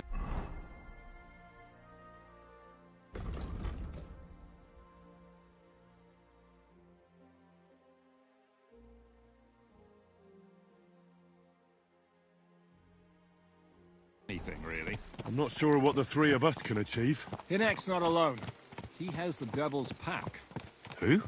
anything, really. I'm not sure what the three of us can achieve. Hinek's not alone. He has the devil's pack. Who?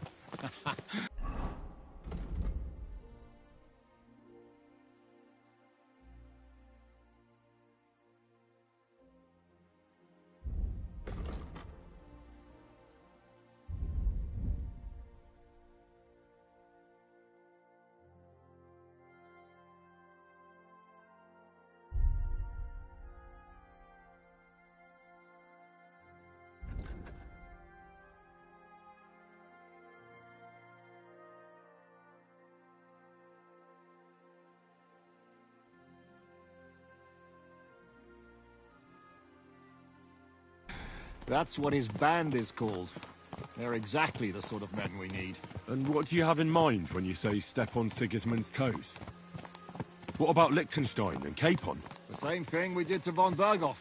That's what his band is called. They're exactly the sort of men we need. And what do you have in mind when you say step on Sigismund's toes? What about Liechtenstein and Capon? The same thing we did to von Berghoff.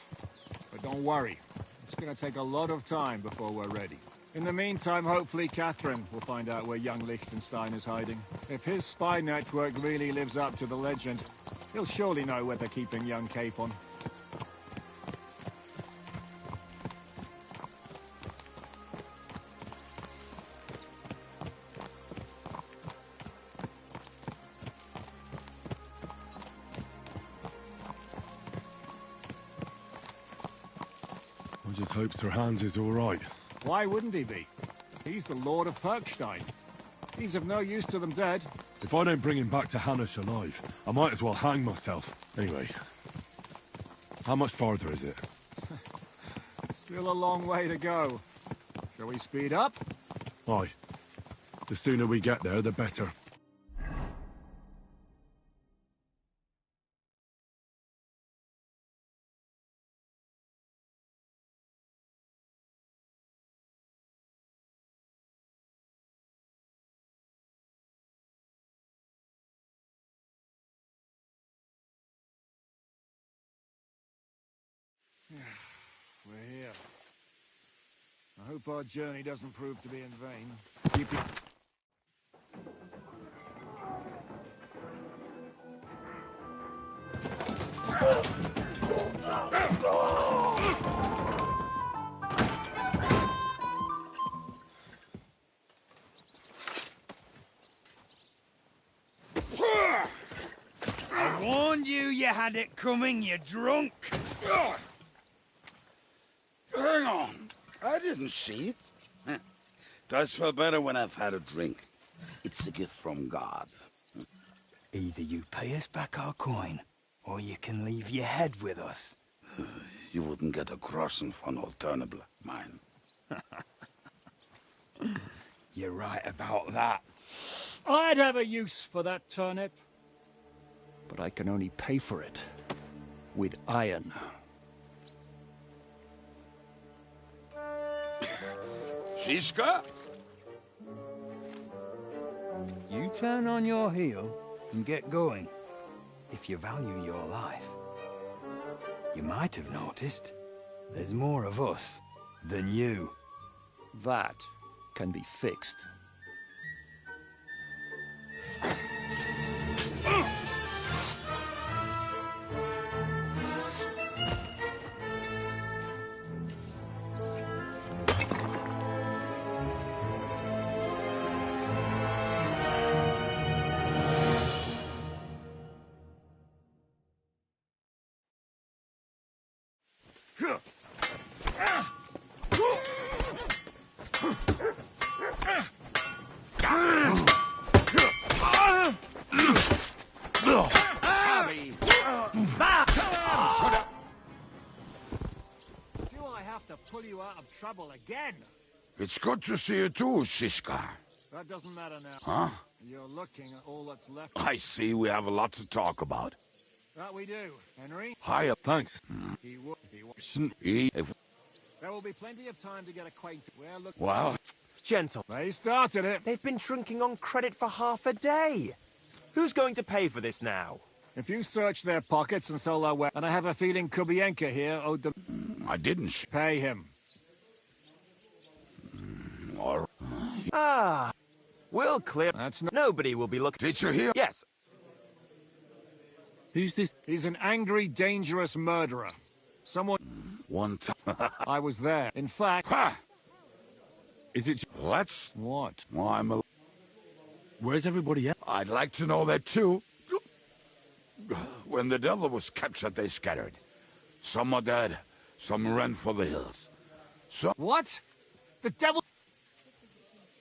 But don't worry, it's gonna take a lot of time before we're ready. In the meantime, hopefully Catherine will find out where young Liechtenstein is hiding. If his spy network really lives up to the legend, he'll surely know where they're keeping young Capon. I just hope Sir Hans is all right. Why wouldn't he be? He's the Lord of Perkstein. He's of no use to them dead. If I don't bring him back to Hanush alive, I might as well hang myself. Anyway, how much farther is it? Still a long way to go. Shall we speed up? Aye. The sooner we get there, the better. We're here. I hope our journey doesn't prove to be in vain. Keep it... I warned you you had it coming, you drunk! Hang on. I didn't see it. Does feel better when I've had a drink. It's a gift from God. Either you pay us back our coin, or you can leave your head with us. You wouldn't get a crossing for an alternative, mine. You're right about that. I'd have a use for that turnip. But I can only pay for it with iron. Shiska? You turn on your heel and get going. If you value your life. You might have noticed there's more of us than you. That can be fixed. out of trouble again. It's good to see you too, Shishka. That doesn't matter now. Huh? You're looking at all that's left. I see we have a lot to talk about. That we do, Henry. Hiya. Thanks. He would. There will be plenty of time to get acquainted. We're looking. Well, Gentle. They started it. They've been drinking on credit for half a day. Who's going to pay for this now? If you search their pockets and sell their weapons, and I have a feeling Kubienka here owed them. I didn't. Pay him. Or... We'll clear. That's not... Nobody will be looking. Did you hear? Yes. Who's this? He's an angry, dangerous murderer. Someone... One time. I was there. In fact... Ha! Is it... Let's... What? Well, I'm a... Where's everybody at? I'd like to know that too. When the devil was captured, they scattered. Some are dead, some ran for the hills. So... What? The devil...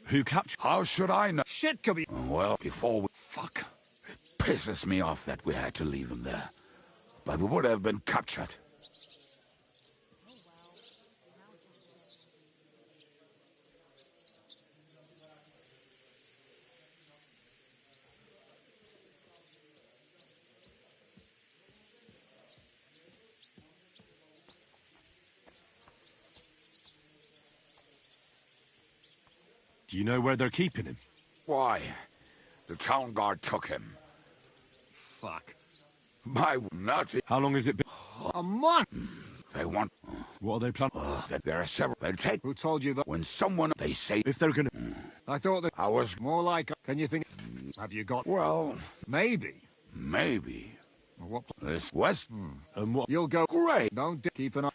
Who captured? How should I know? Shit could be... Well, before we... Fuck. It pisses me off that we had to leave him there. But we would have been captured. Do you know where they're keeping him? Why? The town guard took him. Fuck. My nutty. How long has it been? A month! They want... What are they planning? There are several. They take... Who told you that? When someone... They say... If they're gonna... I thought that... I was... More like... Can you think... Have you got... Well... Maybe. Maybe. What... This west... And what... You'll go... Great. Don't keep an eye...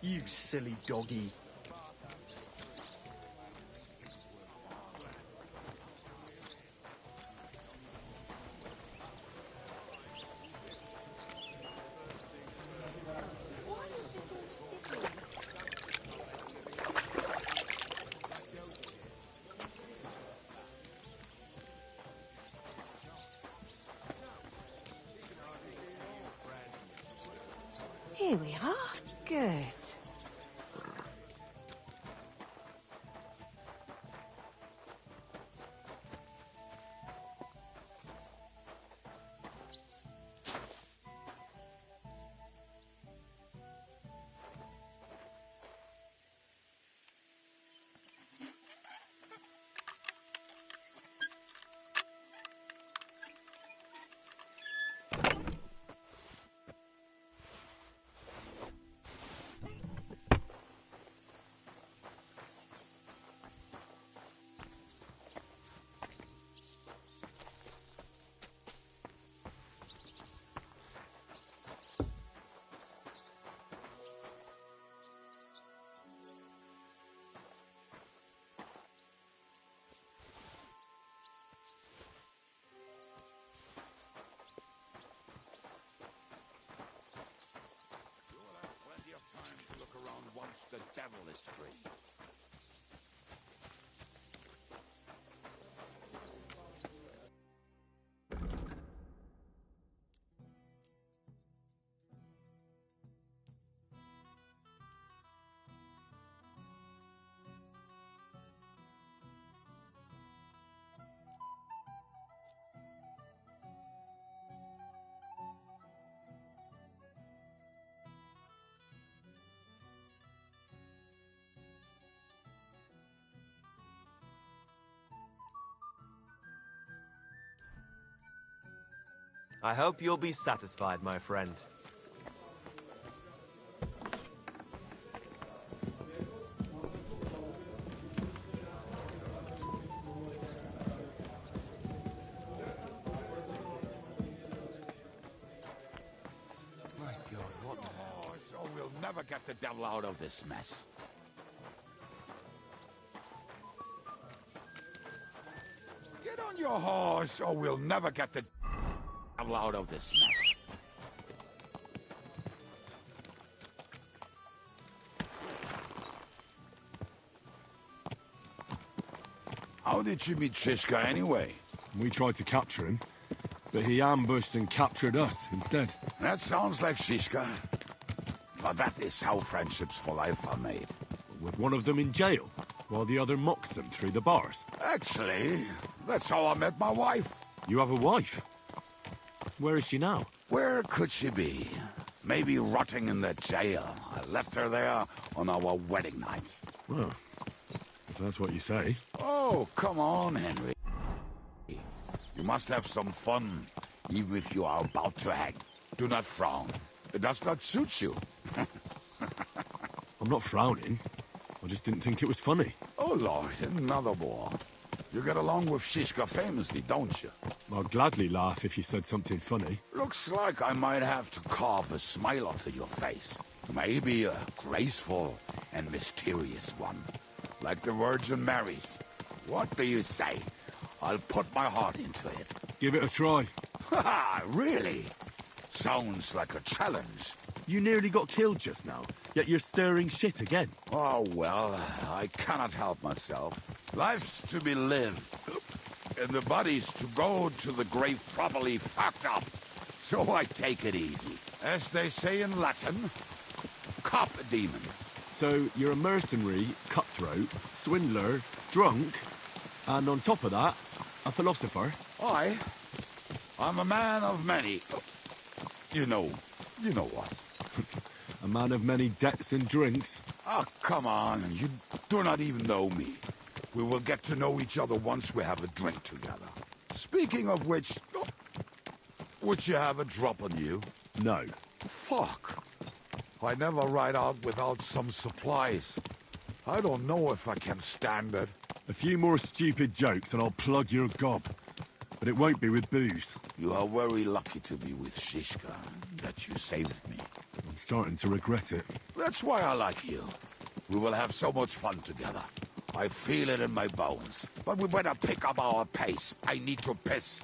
You silly doggy. Here we are. Good. The devil is free. I hope you'll be satisfied, my friend. My God, what the... Oh, so we'll never get the devil out of this mess. Get on your horse, or we'll never get the... travel out of this mess. How did you meet Shishka anyway? We tried to capture him, but he ambushed and captured us instead. That sounds like Shishka. But that is how friendships for life are made. With one of them in jail, while the other mocks them through the bars. Actually, that's how I met my wife. You have a wife? Where is she now? Where could she be? Maybe rotting in the jail. I left her there on our wedding night. Well, if that's what you say. Oh, come on, Henry. You must have some fun, even if you are about to hang. Do not frown. It does not suit you. I'm not frowning. I just didn't think it was funny. Oh, Lord, another war. You get along with Shishka famously, don't you? I'd gladly laugh if you said something funny. Looks like I might have to carve a smile onto your face. Maybe a graceful and mysterious one. Like the Virgin Mary's. What do you say? I'll put my heart into it. Give it a try. Ha! Really? Sounds like a challenge. You nearly got killed just now, yet you're stirring shit again. Oh, well, I cannot help myself. Life's to be lived, and the body's to go to the grave properly fucked up. So I take it easy. As they say in Latin, cop a demon. So you're a mercenary, cutthroat, swindler, drunk, and on top of that, a philosopher? I'm a man of many... You know what? A man of many debts and drinks. Oh, come on. You do not even know me. We will get to know each other once we have a drink together. Speaking of which... Would you have a drop on you? No. Fuck. I never ride out without some supplies. I don't know if I can stand it. A few more stupid jokes and I'll plug your gob. But it won't be with booze. You are very lucky to be with Shishka, that you saved me. I'm starting to regret it. That's why I like you. We will have so much fun together. I feel it in my bones. But we better pick up our pace. I need to piss.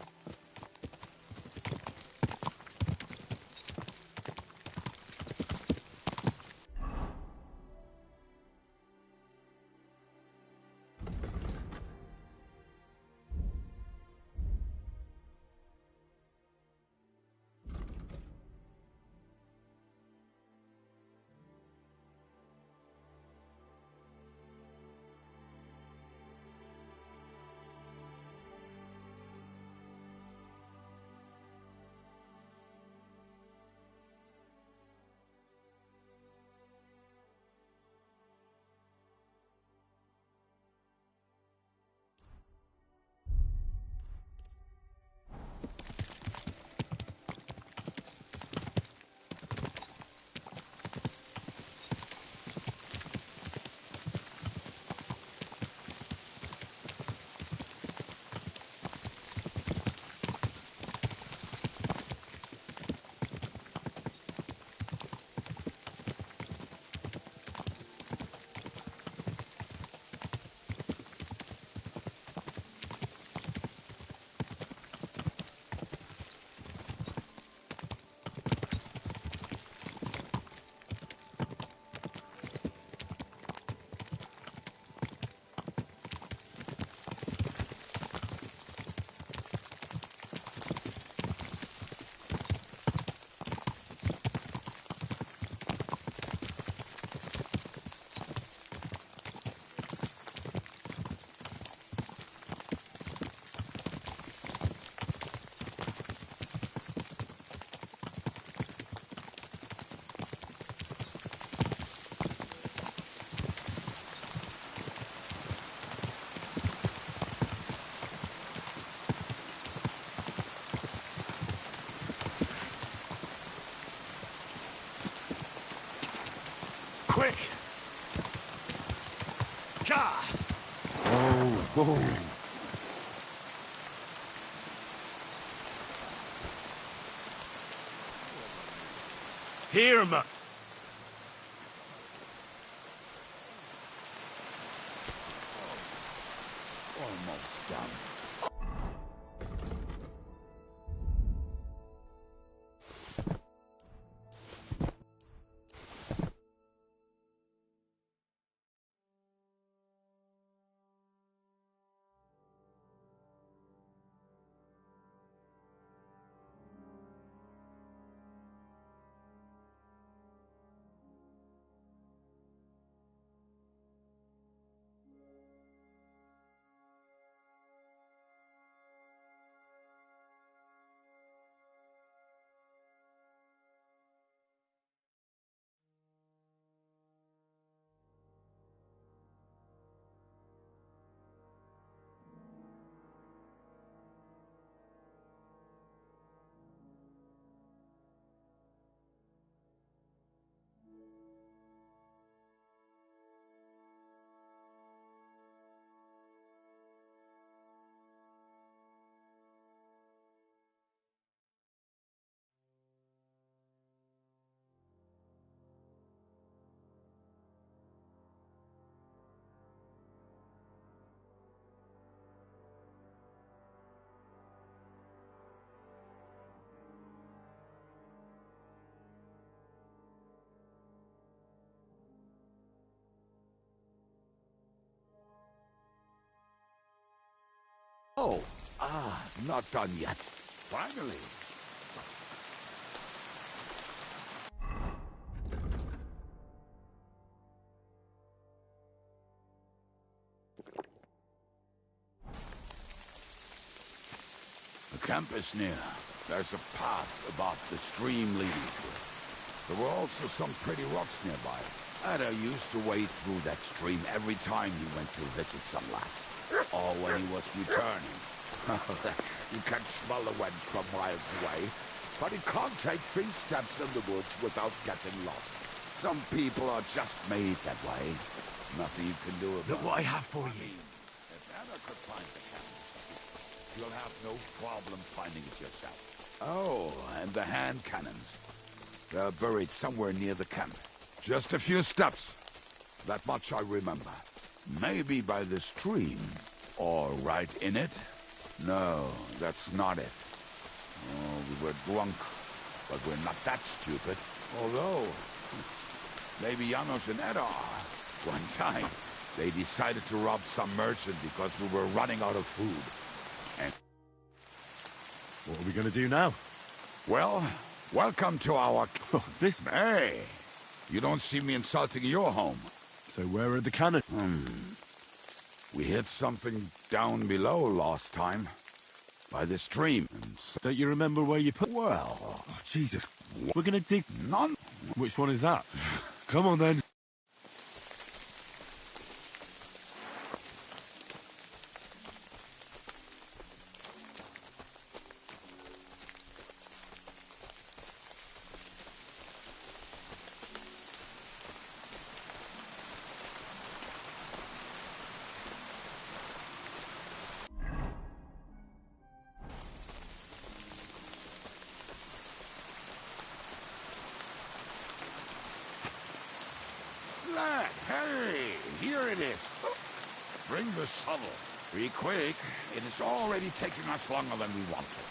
Quick! Ka! Oh. Here, Mutt. Almost done. Oh, not done yet. Finally. The camp is near. There's a path above the stream leading to it. There were also some pretty rocks nearby. Ada used to wade through that stream every time he went to visit some lass. Or when he was returning. You can smell the wench from miles away, but he can't take 3 steps in the woods without getting lost. Some people are just made that way. Nothing you can do about it. Look what I have for you. If Ada could find the camp, you'll have no problem finding it yourself. Oh, and the hand cannons. They're buried somewhere near the camp. Just a few steps. That much I remember. Maybe by the stream. Or right in it? No, that's not it. Oh, we were drunk. But we're not that stupid. Although, maybe Janos and Eda are. One time, they decided to rob some merchant because we were running out of food. And what are we going to do now? Well, welcome to our... this... Hey! You don't see me insulting your home. So where are the cannons? We hit something down below last time. By the stream. Don't you remember where you put... Well... Oh, Jesus. We're going to dig... None. Which one is that? Come on, then. Hey, here it is. Bring the shovel. Be quick. It is already taking us longer than we wanted.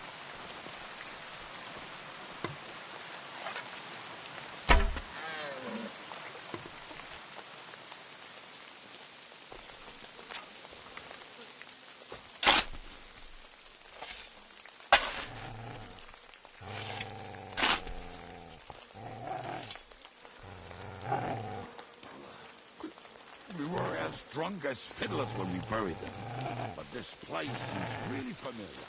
Drunk as fiddlers when we buried them. But this place seems really familiar.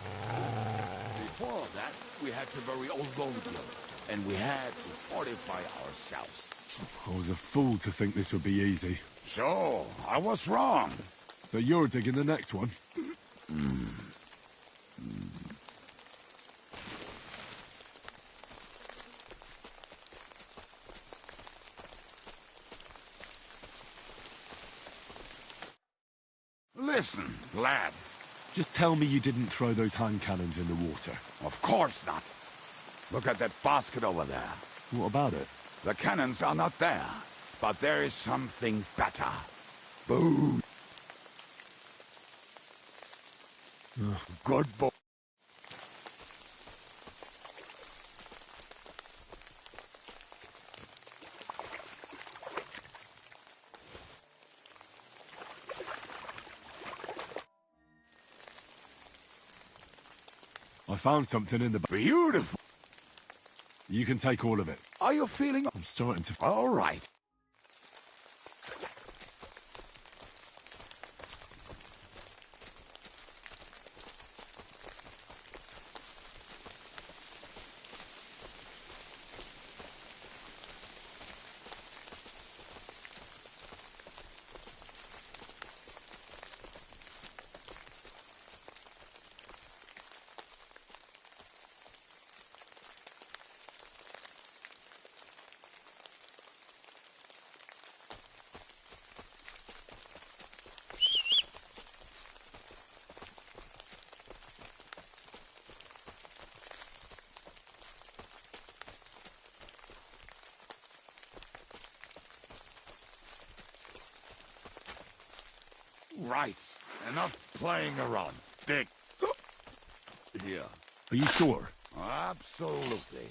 Before that, we had to bury old Lonegill, and we had to fortify ourselves. I was a fool to think this would be easy. So, I was wrong. So you're digging the next one? Listen, lad. Just tell me you didn't throw those hand cannons in the water. Of course not. Look at that basket over there. What about it? The cannons are not there, but there is something better. Boom. Good boy. I found something in the... Beautiful! You can take all of it. Are you feeling... I'm starting to... All right. Right. Enough playing around. Dig. Here. Are you sure? Absolutely.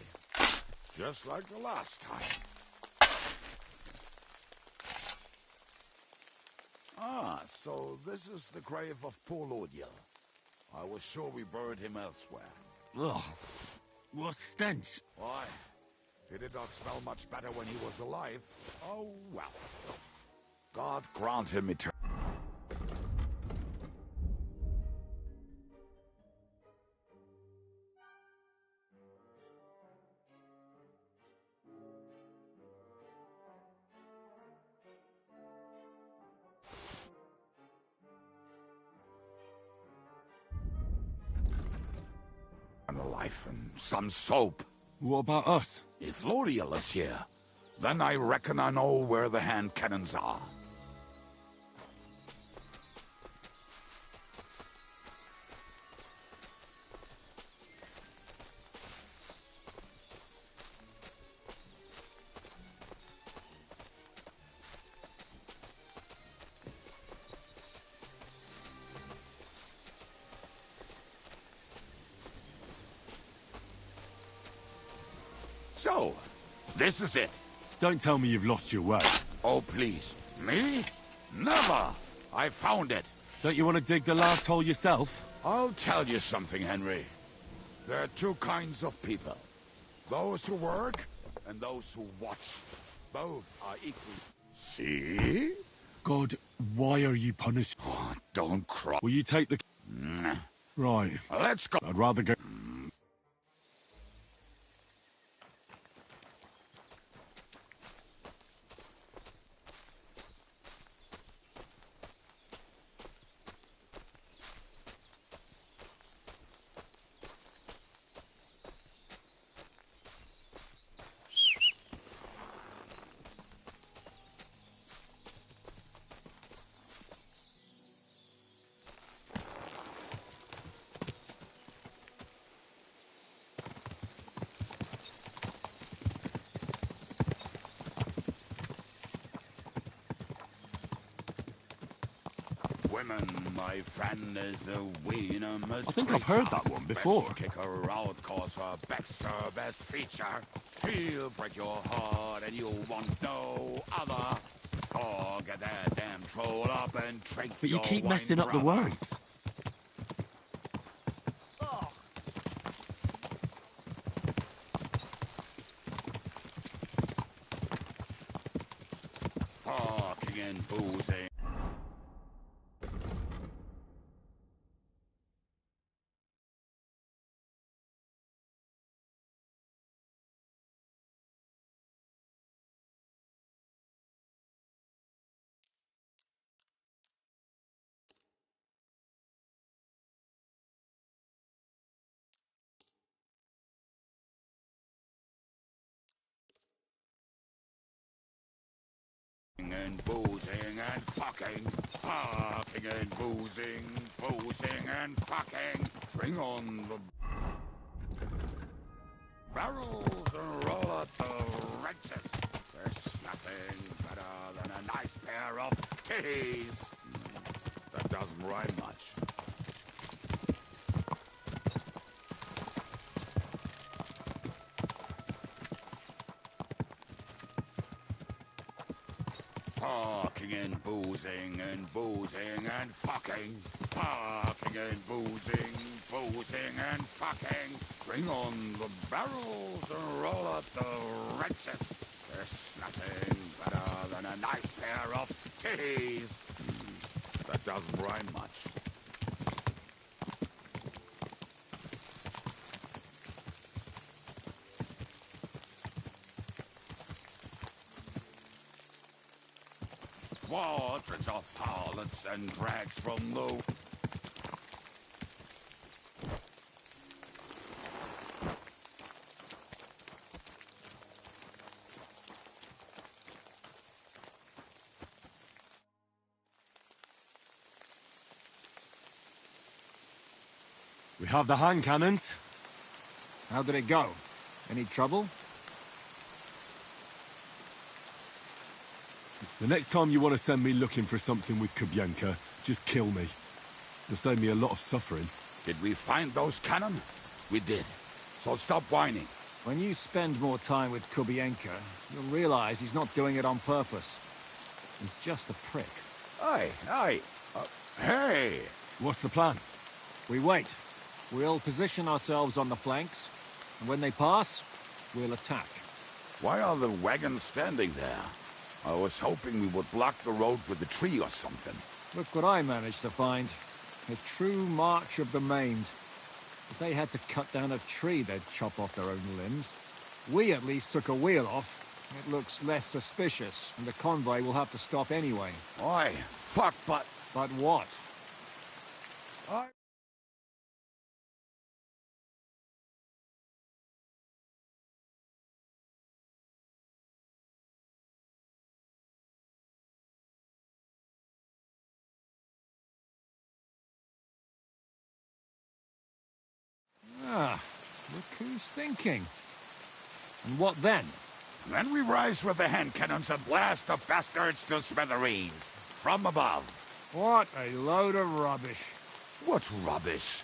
Just like the last time. Ah, so this is the grave of poor Lonegill. I was sure we buried him elsewhere. Ugh. What stench? Why? He did not smell much better when he was alive. Oh, well. God grant him eternity. Life and some soap. What about us? If Loriel is here, then I reckon I know where the hand cannons are. So, this is it. Don't tell me you've lost your way. Oh, please. Me? Never! I found it. Don't you want to dig the last hole yourself? I'll tell you something, Henry. There are two kinds of people. Those who work and those who watch. Both are equal. See? God, why are you punished? Oh, don't cry. Will you take the... Right. Let's go. I'd rather go... Women, my friend, is a venomous I think I've heard that one before. Best kick her out, cause her back's her best feature. She'll break your heart and you'll want no other. So get that damn troll up and drink But you your keep wine, messing up the brother. words. Fucking and boozing. And boozing and fucking and boozing and fucking. Bring on the barrels and roll out the wrenches. There's nothing better than a nice pair of titties. That doesn't rhyme much. Fucking and boozing and fucking. Fucking and boozing and fucking. Bring on the barrels and roll out the wrenches. There's nothing better than a nice pair of titties. That doesn't rhyme much. Quadrants of harlots and drags from the... We have the hand cannons. How did it go? Any trouble? The next time you want to send me looking for something with Kubyanka, just kill me. You'll save me a lot of suffering. Did we find those cannon? We did. So stop whining. When you spend more time with Kubyanka, you'll realize he's not doing it on purpose. He's just a prick. Hey! What's the plan? We wait. We'll position ourselves on the flanks, and when they pass, we'll attack. Why are the wagons standing there? I was hoping we would block the road with a tree or something. Look what I managed to find. A true march of the maimed. If they had to cut down a tree, they'd chop off their own limbs. We at least took a wheel off. It looks less suspicious, and the convoy will have to stop anyway. Oi, fuck, but... But what? Ah, look who's thinking. And what then? Then we rise with the hand cannons and blast the bastards to smithereens. From above. What a load of rubbish. What rubbish?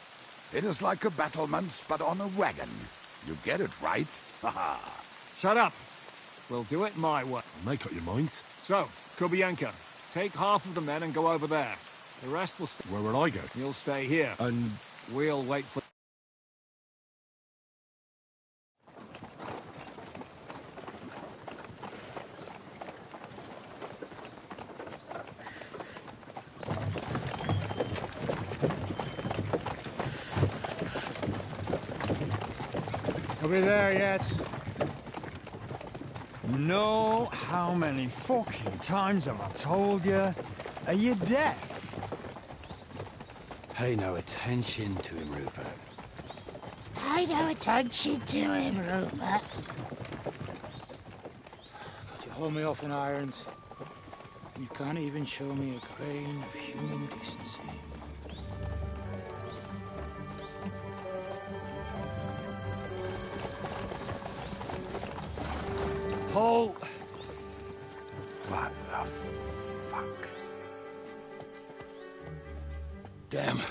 It is like a battlement, but on a wagon. You get it, right? Haha. Shut up. We'll do it my way. Make up your minds. So, Kubianka, take half of the men and go over there. The rest will stay. Where will I go? You'll stay here. And... We'll wait for... Are we there yet? No, how many fucking times have I told you? Are you deaf? Pay no attention to him, Rupert. Pay no attention to him, Rupert. You hold me up in irons. You can't even show me a grain of human decency. Paul! What the fuck? Damn.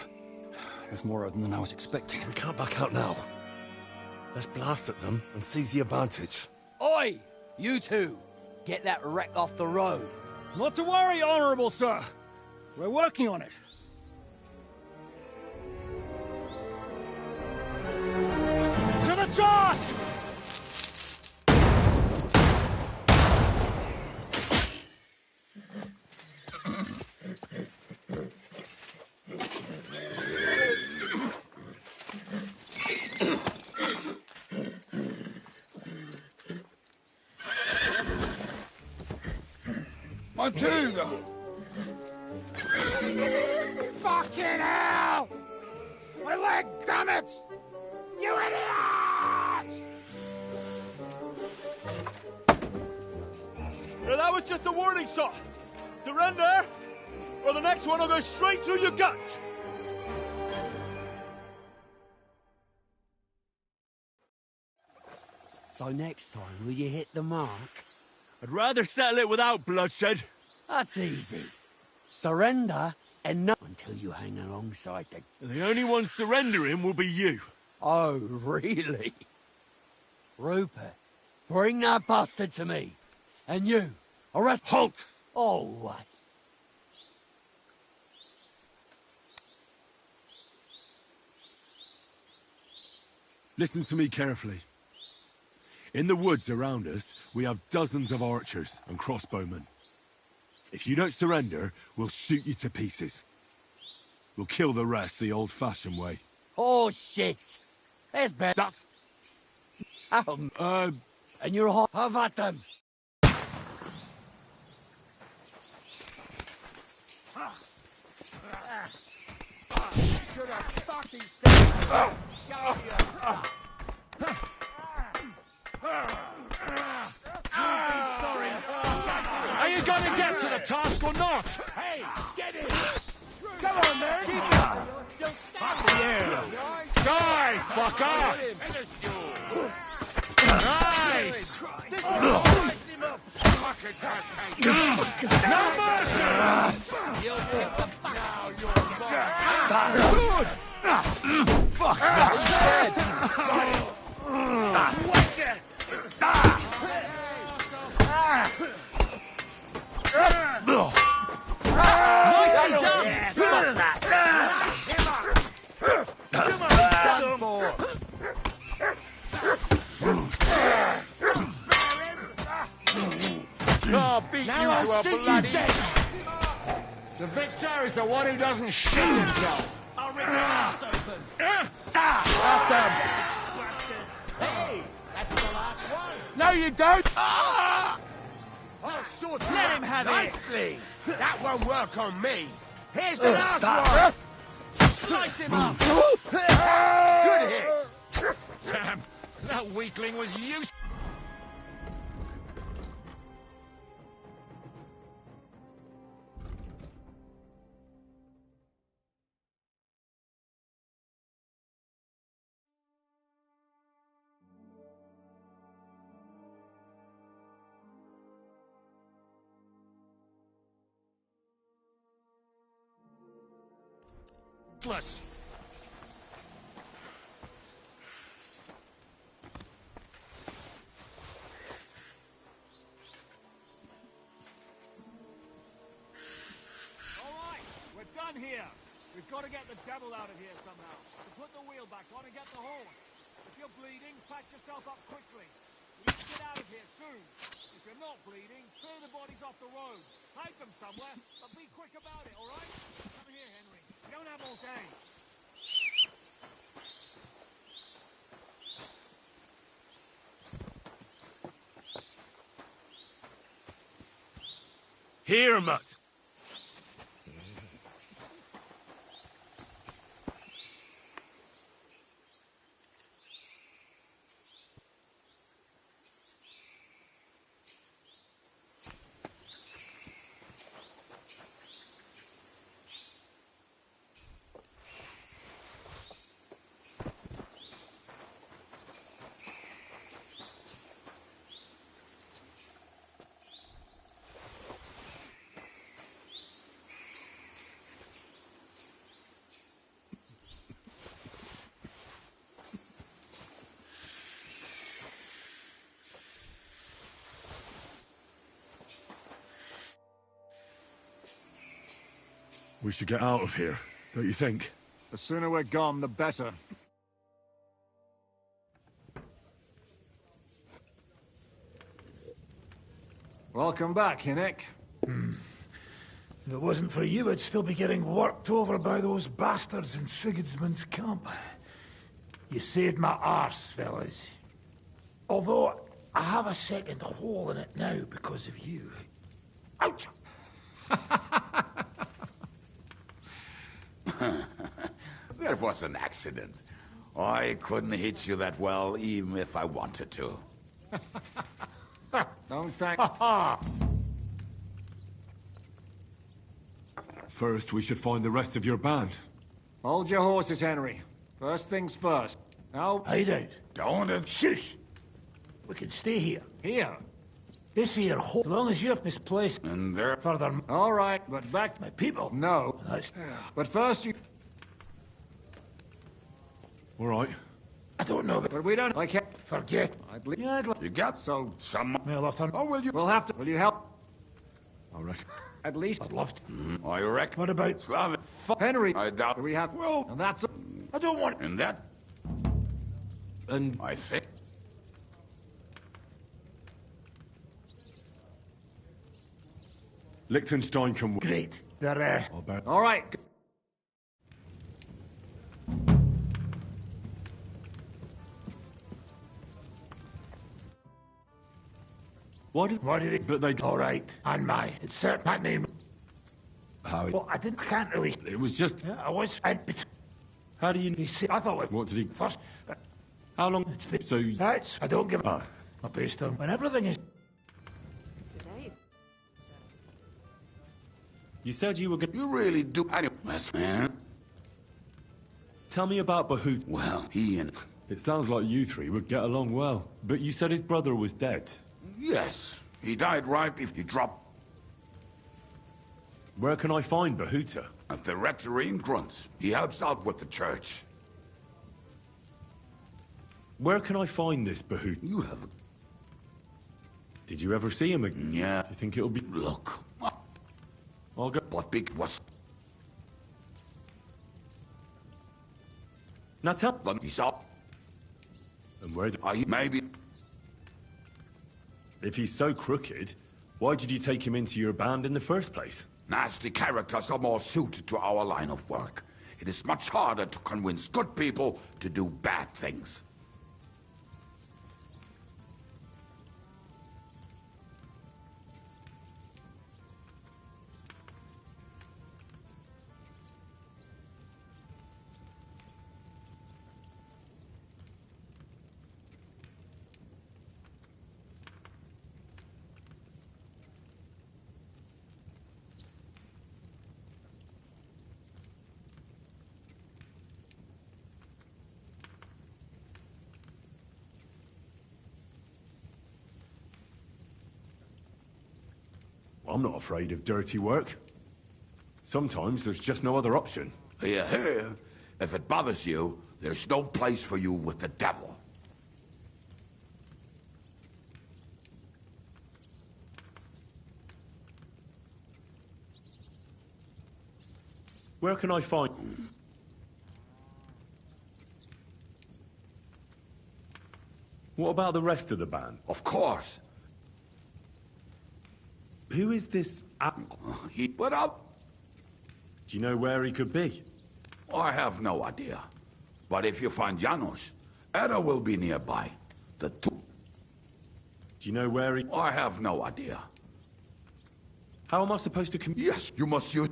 There's more of them than I was expecting. We can't back out now. Let's blast at them and seize the advantage. Oi! You two! Get that wreck off the road. Not to worry, Honorable Sir. We're working on it. To the task! Matilda! Fucking hell! My leg, damn it! You idiots! Well, that was just a warning shot. Surrender, or the next one will go straight through your guts. So next time, will you hit the mark? I'd rather settle it without bloodshed. That's easy. Surrender and not until you hang alongside them. The only one surrendering will be you. Oh, really? Rupert, bring that bastard to me. And you, arrest... Halt! Oh, what? Listen to me carefully. In the woods around us, we have dozens of archers and crossbowmen. If you don't surrender, we'll shoot you to pieces. We'll kill the rest the old-fashioned way. Oh, shit! There's better. That's... And you're hot. Have at them! Should have stopped these things. Are you gonna get to the task or not? Hey, get in! Come on, man! Keep it! Fuck you! Die, fucker! Nice! No mercy! Good! Fuck! Dead! Nicely done! I'll beat Now you I'll to a shoot you bloody... dead. The victor is the one who doesn't shit himself. I'll rip your ass open. Hey, that's the last one. No, you don't! I'll sort you Let him have nicely. That won't work on me. Here's the last one. Slice him up. Good hit. Damn, that weakling was useless. Here. We've got to get the devil out of here somehow. So put the wheel back on and get the horse. If you're bleeding, patch yourself up quickly. We need to get out of here soon. If you're not bleeding, clear the bodies off the road. Hide them somewhere, but be quick about it, all right? Come here, Henry. We don't have all day. Here, Mutt. We should get out of here, don't you think? The sooner we're gone, the better. Welcome back, Hinnick. If it wasn't for you, I'd still be getting worked over by those bastards in Sigismund's camp. You saved my arse, fellas. Although, I have a second hole in it now because of you. Ouch! That was an accident. I couldn't hit you that well, even if I wanted to. Don't thank... First, we should find the rest of your band. Hold your horses, Henry. First things first. Now... Hide out. Don't... Shush! We can stay here. Here? This here hole, as long as you're misplaced. And there... Further... All right, but back... My people. No. But first you... All right. I don't know, but we don't... I can't... Forget. I believe... You got... So... Some... Oh, will you... We'll have to... Will you help? I reckon. At least... I'd love to. I reckon... What about... Slavic? Henry! I doubt... We have... Well... And that's... I don't want... And that... And... I think... Liechtenstein can... Great. They're, All right. Why do they... But they... All right. And my... It's certain that name... How... Well, I can't really... It was just... Yeah, I was... And How do you... I thought... What did he... First... How long... It's been... So... That's... I don't give... Ah. Based on... When everything is... You said you were going... You really do... man. Tell me about Bahut. Well, he and... It sounds like you three would get along well. But you said his brother was dead. Yes. He died right before he dropped... Where can I find Bahuta? At the rectory in Grunts. He helps out with the church. Where can I find this Bahut? You have... Did you ever see him again? Yeah. You think it'll be... Look. I'll go... What big was... Now tell... He's up. And where... Maybe... If he's so crooked, Why did you take him into your band in the first place? Nasty characters are more suited to our line of work. It is much harder to convince good people to do bad things. I'm not afraid of dirty work. Sometimes there's just no other option. Hear, hear. If it bothers you, there's no place for you with the devil. Where can I find... What about the rest of the band? Of course. Who is this... He put up. Do you know where he could be? I have no idea. But if you find Janos, Edda will be nearby. The two... Do you know where he... I have no idea. How am I supposed to... Yes, you must use...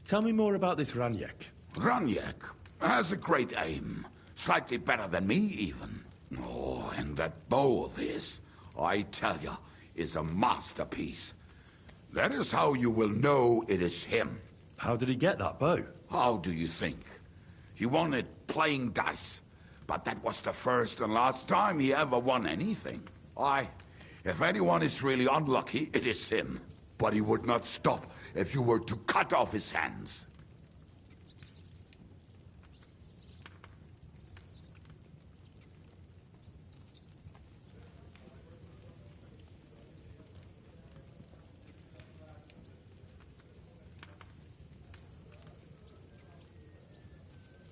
Tell me more about this Ranyek. Ranyek has a great aim. Slightly better than me, even. Oh, and that bow of his, I tell you, is a masterpiece. That is how you will know it is him. How did he get that bow? How do you think? He won it playing dice. But that was the first and last time he ever won anything. If anyone is really unlucky, it is him. But he would not stop if you were to cut off his hands.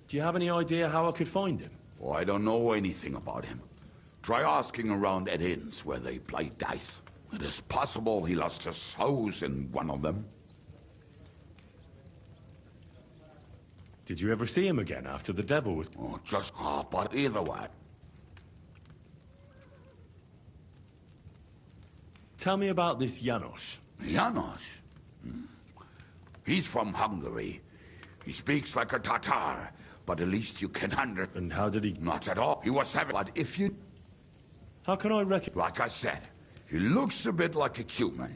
Do you have any idea how I could find him? Oh, I don't know anything about him. Try asking around at inns where they play dice. It is possible he lost his hose in one of them. Did you ever see him again after the devil was... Oh, but either way. Tell me about this Janos. Janos? He's from Hungary. He speaks like a Tatar, but at least you can understand. And how did he... Not at all. He was having... But if you... How can I reckon... Like I said, he looks a bit like a human.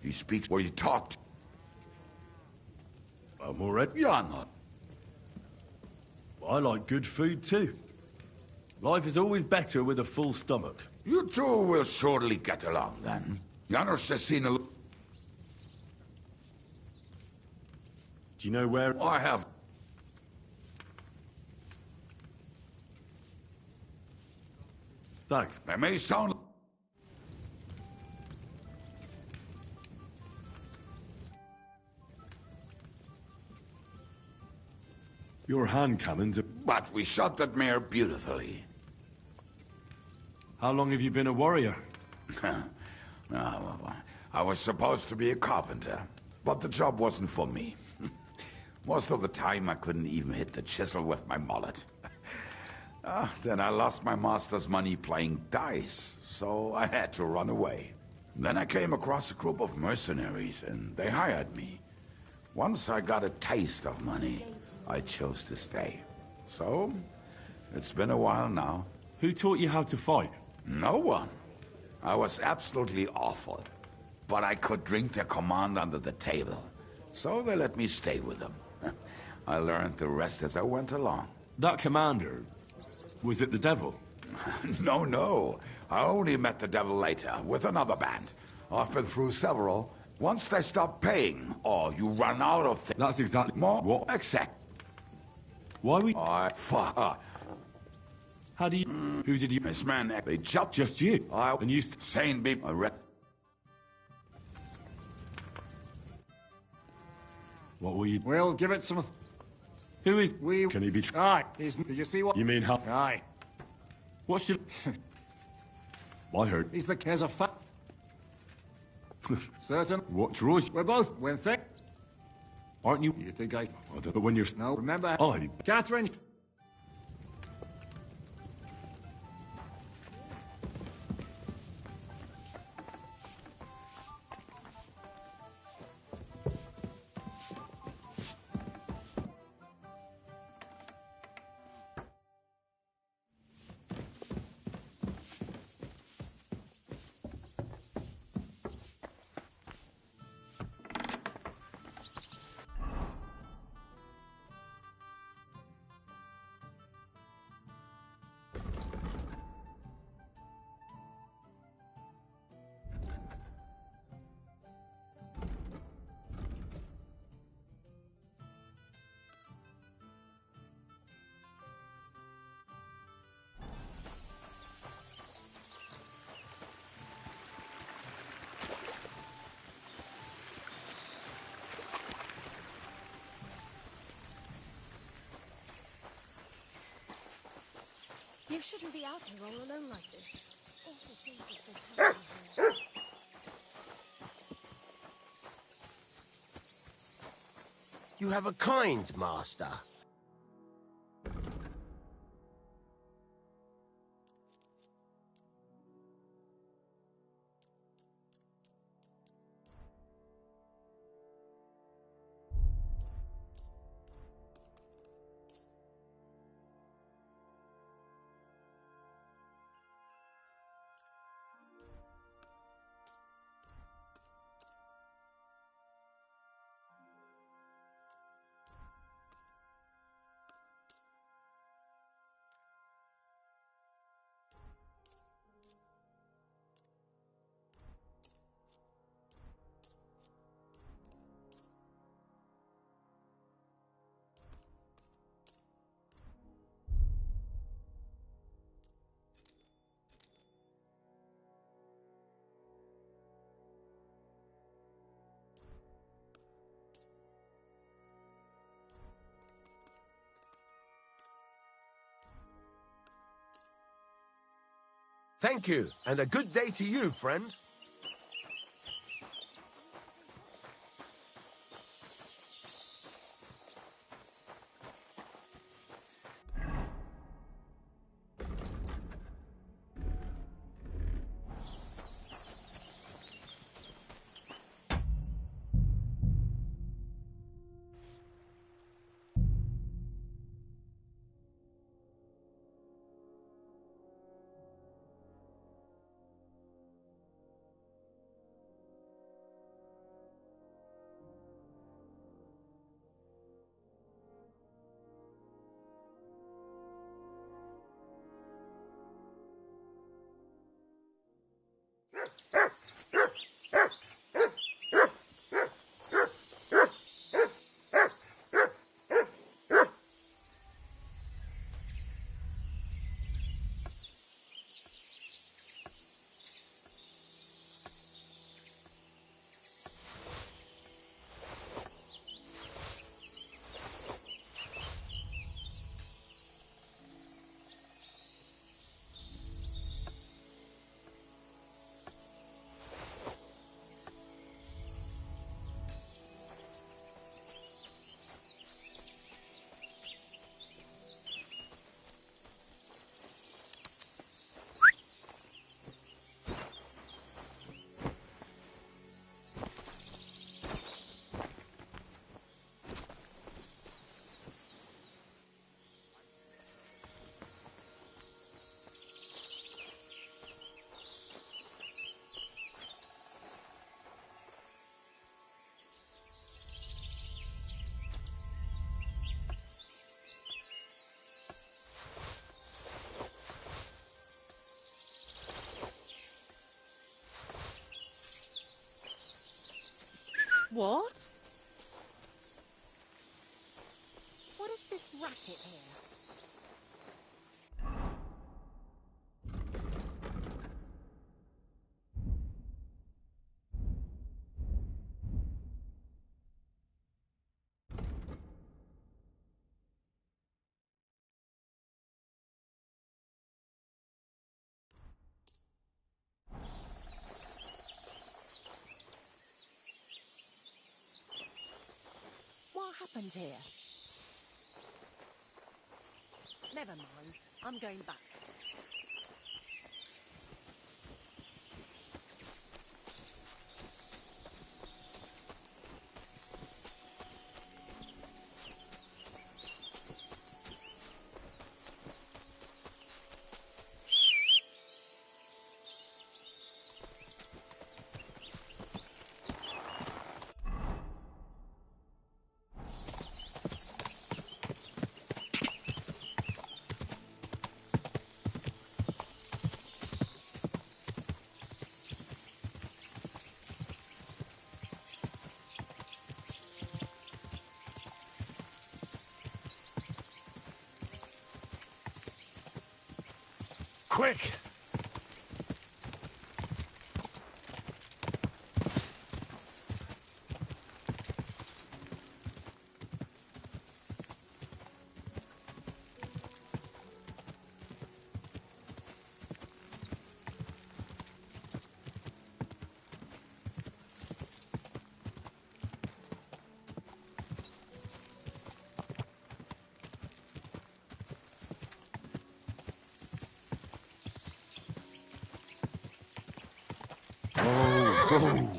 He speaks where you talked. I'm already... Janos. I like good food too. Life is always better with a full stomach. You two will surely get along then. Janos has seen a... Do you know where... I have... Thanks. That may sound... Your hand cannons are... But we shot that mare beautifully. How long have you been a warrior? I was supposed to be a carpenter, but the job wasn't for me. Most of the time I couldn't even hit the chisel with my mallet. Then I lost my master's money playing dice, so I had to run away. Then I came across a group of mercenaries, and they hired me. Once I got a taste of money, I chose to stay. So, it's been a while now. Who taught you how to fight? No one. I was absolutely awful. But I could drink their command under the table. So they let me stay with them. I learned the rest as I went along. That commander, was it the devil? No. I only met the devil later, with another band. I've been through several. Once they stop paying, or you run out of things... That's exactly... More what? Exact. Why we... Fuck. How do you... Who did you... This man, they jumped... Just you? And you... Sane people... What were you... We'll give it some... Who is... We... Can he be... Aye. Did you see what... You mean how... Aye. What should... I heard... He's the... There's a Certain. What draws... We're both... When thick... Aren't you... You think I... But when you're... No, remember... I... Catherine... You shouldn't be out here all alone like this. Awful things have been happening here. You have a kind master. Thank you, and a good day to you, friend. What? What is this racket here? happened here? Never mind. I'm going back. Quick! Oh.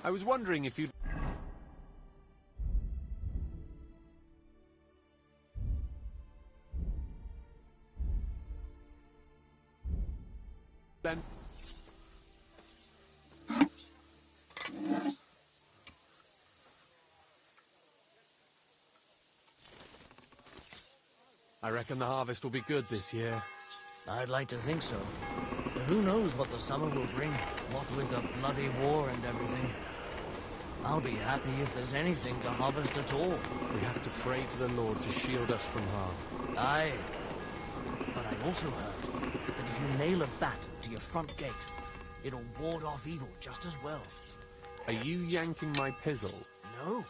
I was wondering if you'd... Ben? I reckon the harvest will be good this year. I'd like to think so. But who knows what the summer will bring, what with the bloody war and everything. I'll be happy if there's anything to harvest at all. We have to pray to the Lord to shield us from harm. Aye. But I also heard that if you nail a bat to your front gate, it'll ward off evil just as well. Are you yanking my pizzle? No.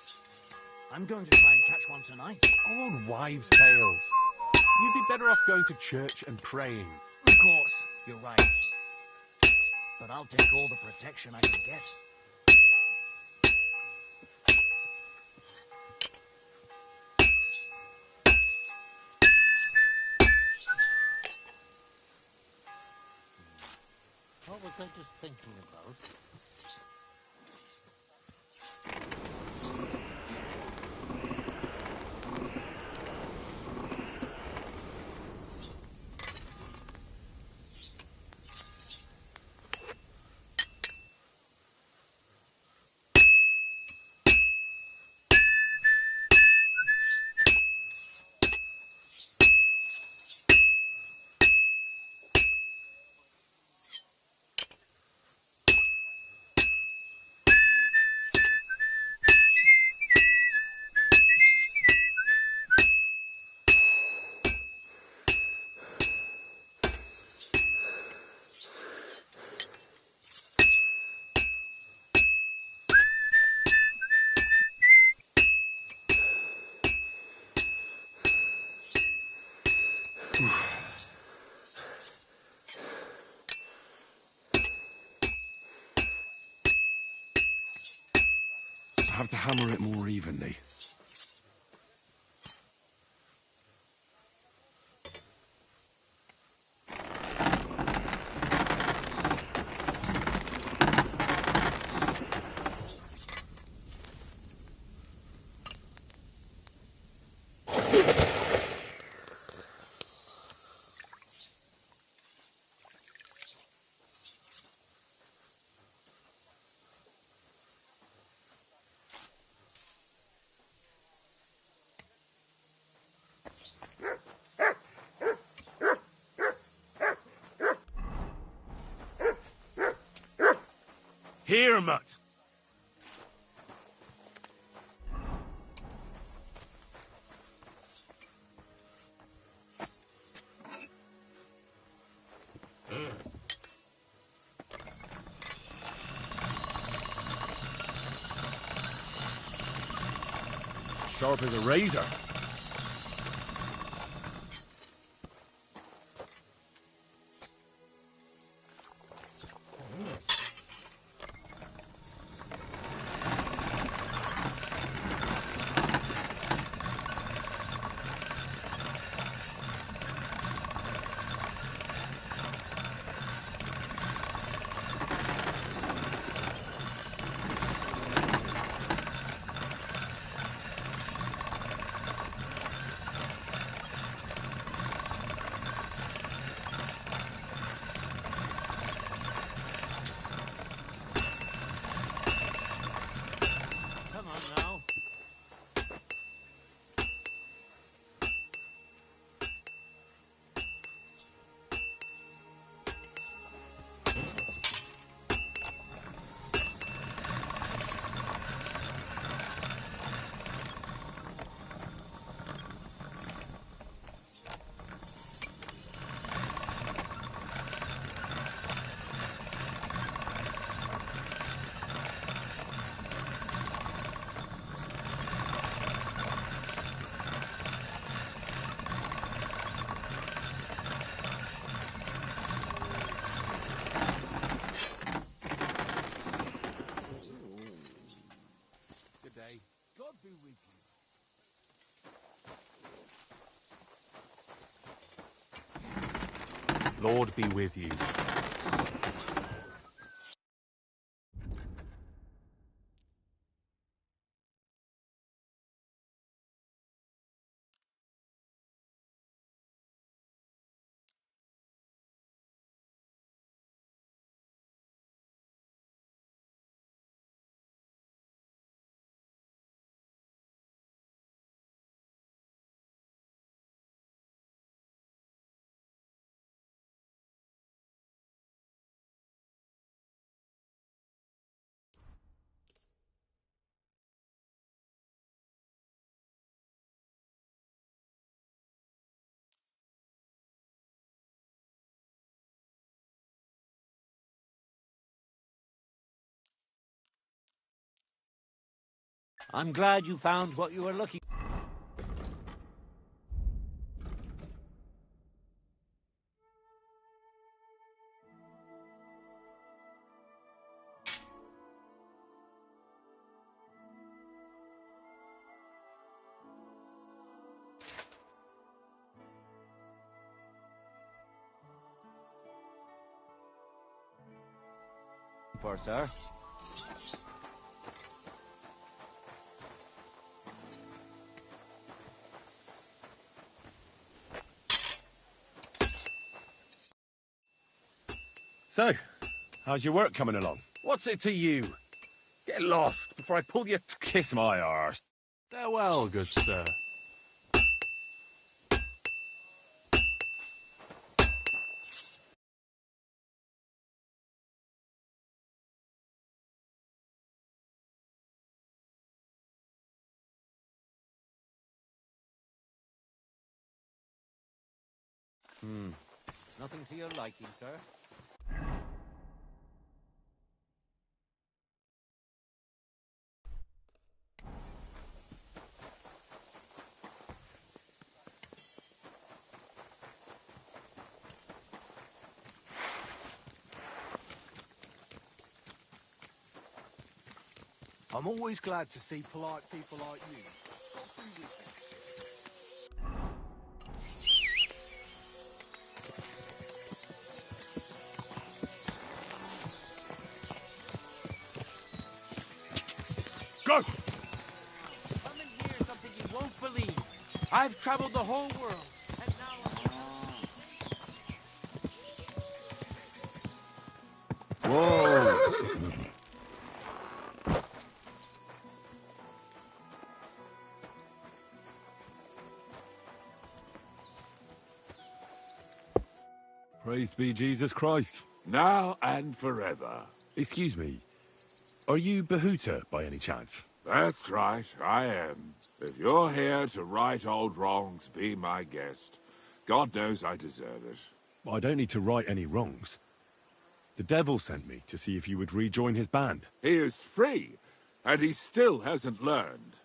I'm going to try and catch one tonight. Old wives' tales. You'd be better off going to church and praying. Of course, you're right. But I'll take all the protection I can get. What was I just thinking about? I have to hammer it more evenly. Here, mutt. Sharp as a razor. God be with you. Lord be with you. I'm glad you found what you were looking for, sir. So, how's your work coming along? What's it to you? Get lost before I pull you... Kiss my arse. Farewell, good sir. Nothing to your liking, sir. I'm always glad to see polite people like you. Got through with it. Go! Come and hear something you won't believe. I've traveled the whole world, and now Whoa! Praise be Jesus Christ. Now and forever. Excuse me. Are you Bahuta by any chance? That's right, I am. If you're here to right old wrongs, be my guest. God knows I deserve it. I don't need to right any wrongs. The devil sent me to see if you would rejoin his band. He is free, and he still hasn't learned.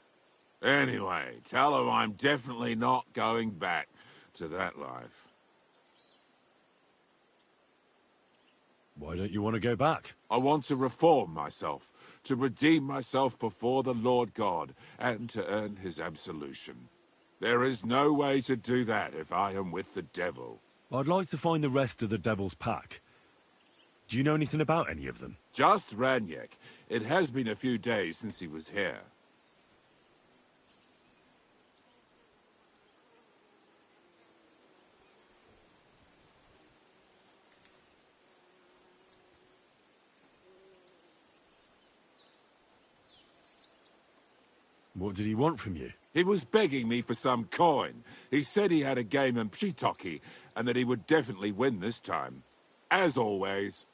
Anyway, tell him I'm definitely not going back to that life. Why don't you want to go back? I want to reform myself, to redeem myself before the Lord God, and to earn his absolution. There is no way to do that if I am with the devil. I'd like to find the rest of the devil's pack. Do you know anything about any of them? Just Ranyek. It has been a few days since he was here. What did he want from you? He was begging me for some coin. He said he had a game in Pshitoki, and that he would definitely win this time. As always.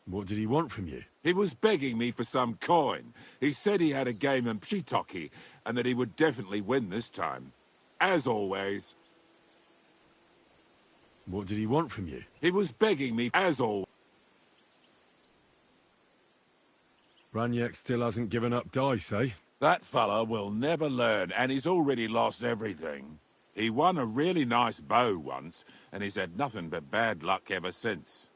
What did he want from you? He was begging me for some coin. He said he had a game in Pshitoki, and that he would definitely win this time. As always. What did he want from you? He was begging me, as always. Ranyek still hasn't given up dice, eh? That fella will never learn, and he's already lost everything. He won a really nice bow once, and he's had nothing but bad luck ever since.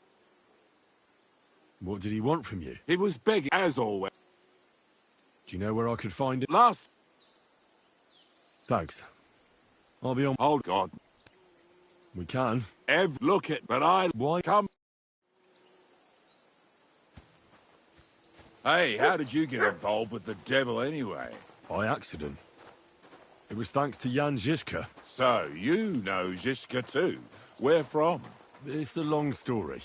What did he want from you? He was begging, as always. Do you know where I could find it? Last. Thanks. I'll be on. Oh, God. We can. Look it, but I... Why? Come. Hey, how did you get involved with the devil anyway? By accident. It was thanks to Jan Žižka. So, you know Žižka too. Where from? It's a long story.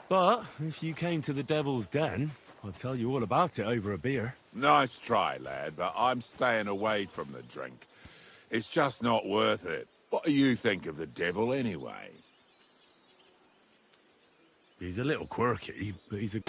But if you came to the Devil's Den, I'd tell you all about it over a beer. Nice try, lad, but I'm staying away from the drink. It's just not worth it. What do you think of the devil anyway? He's a little quirky, but he's a...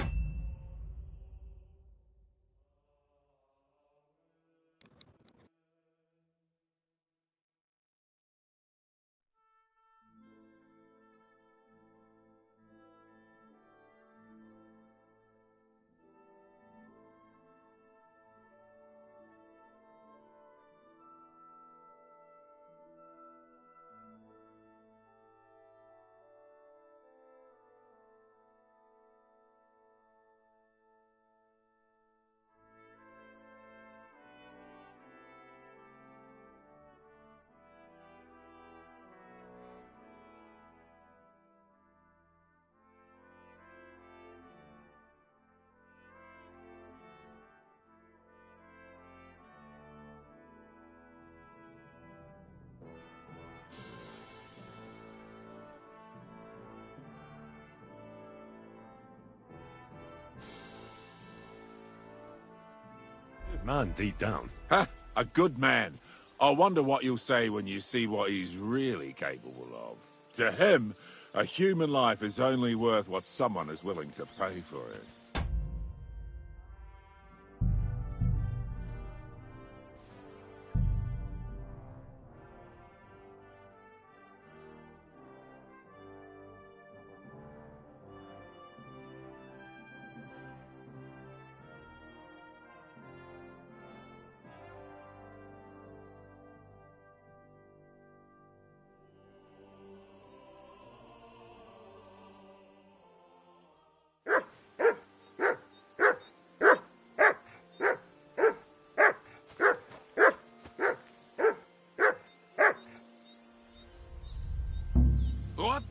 Good man, deep down. Ha! A good man. I wonder what you'll say when you see what he's really capable of. To him, a human life is only worth what someone is willing to pay for it.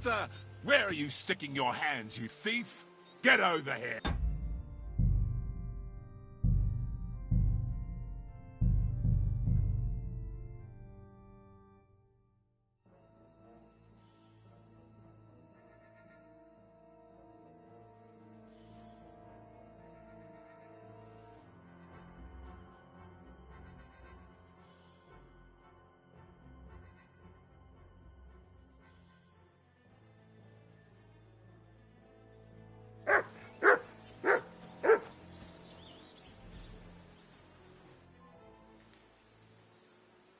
the... Where are you sticking your hands, you thief? Get over here!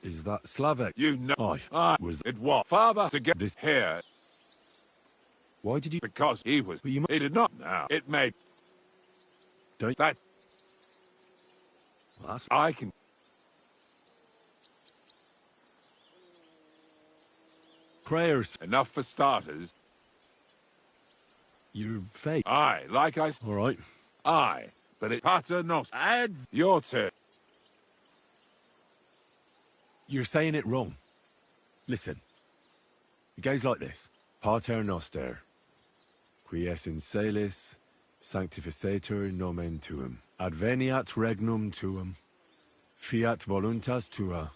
Is that Slavek? You know I was... It was father to get this here. Why did you... Because he was... He did not now. It made... Don't... That... That's... I can... Prayers. Enough for starters. You're fake. Aye, like I... All right. Aye, but it... Pater nos. Add your turn. You're saying it wrong. Listen. It goes like this. Pater noster, qui es in celis, sanctificetur nomen tuum. Adveniat regnum tuum. Fiat voluntas tua.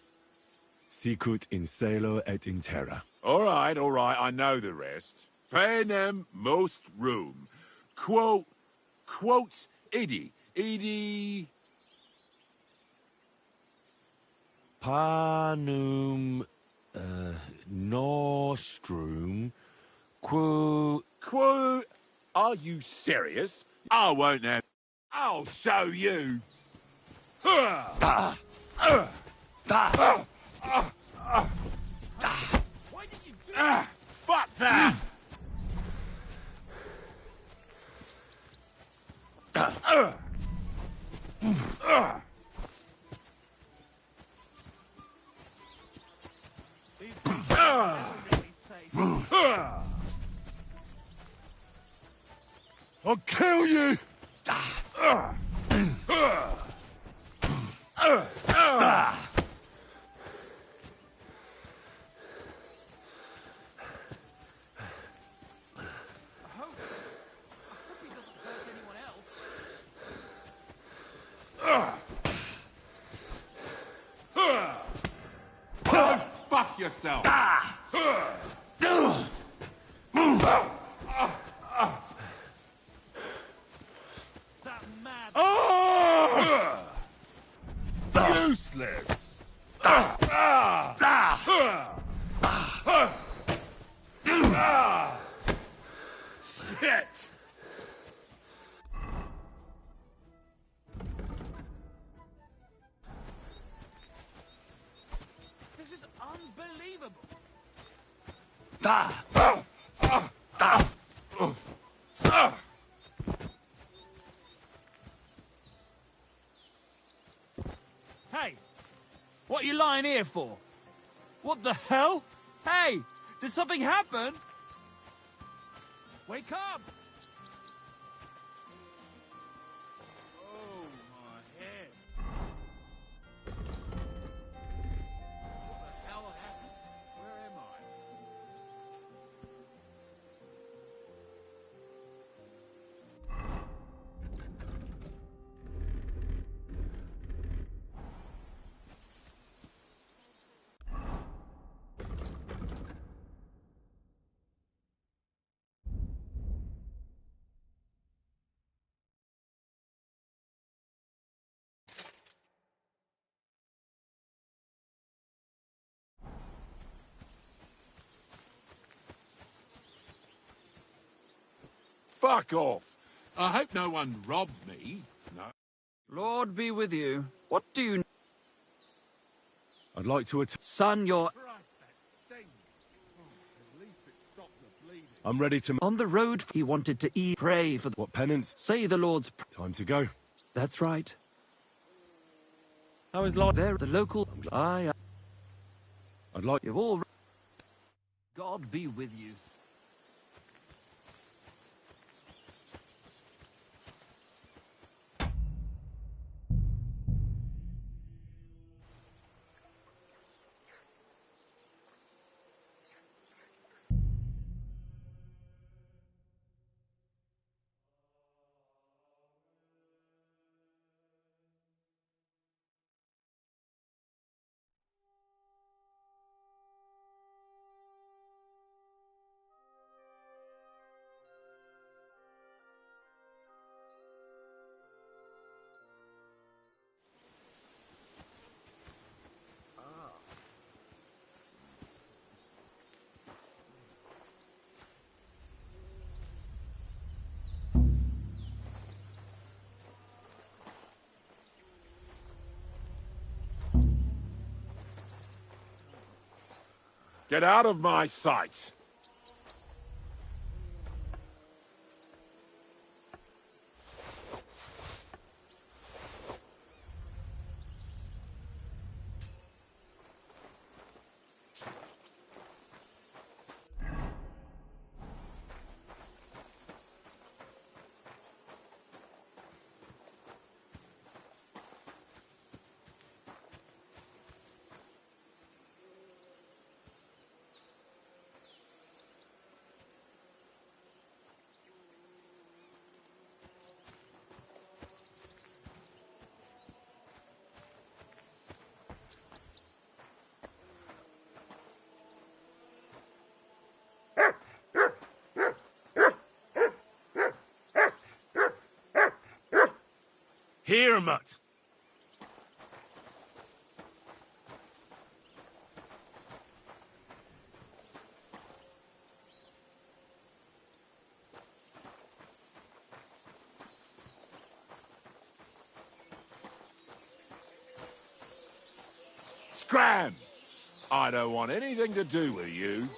Sicut in cielo et in terra. All right, I know the rest. Panem most room. Quote idi. Panum nostrum quo. Are you serious? I won't have. I'll show you. Fuck that! I'll kill you! Go fuck yourself! Useless! Shit! This is unbelievable. Hey, what are you lying here for? What the hell? Hey, did something happen? Wake up! Oh, my head. What the hell happened? Where am I? Fuck off. I hope no one robbed me. No. Lord be with you. What do you... I'd like to Son, you're... I'm ready to... On the road, he wanted to eat. Pray for... What penance? Say the Lord's... Time to go. That's right. How is Lord... There, the local... I'd like... You've all... God be with you. Get out of my sight! Here, Mutt! Scram! I don't want anything to do with you.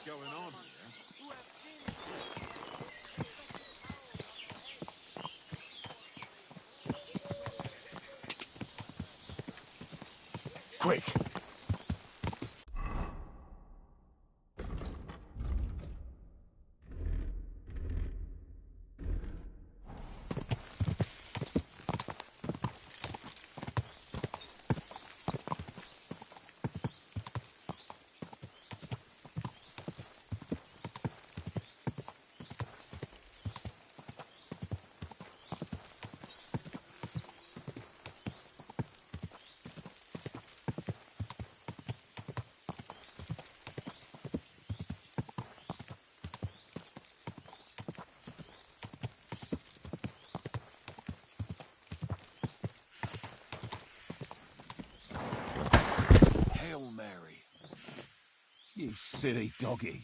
Going on here? Quick! Hail Mary. You silly doggy.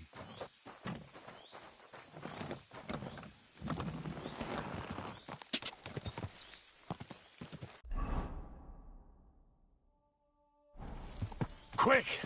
Quick!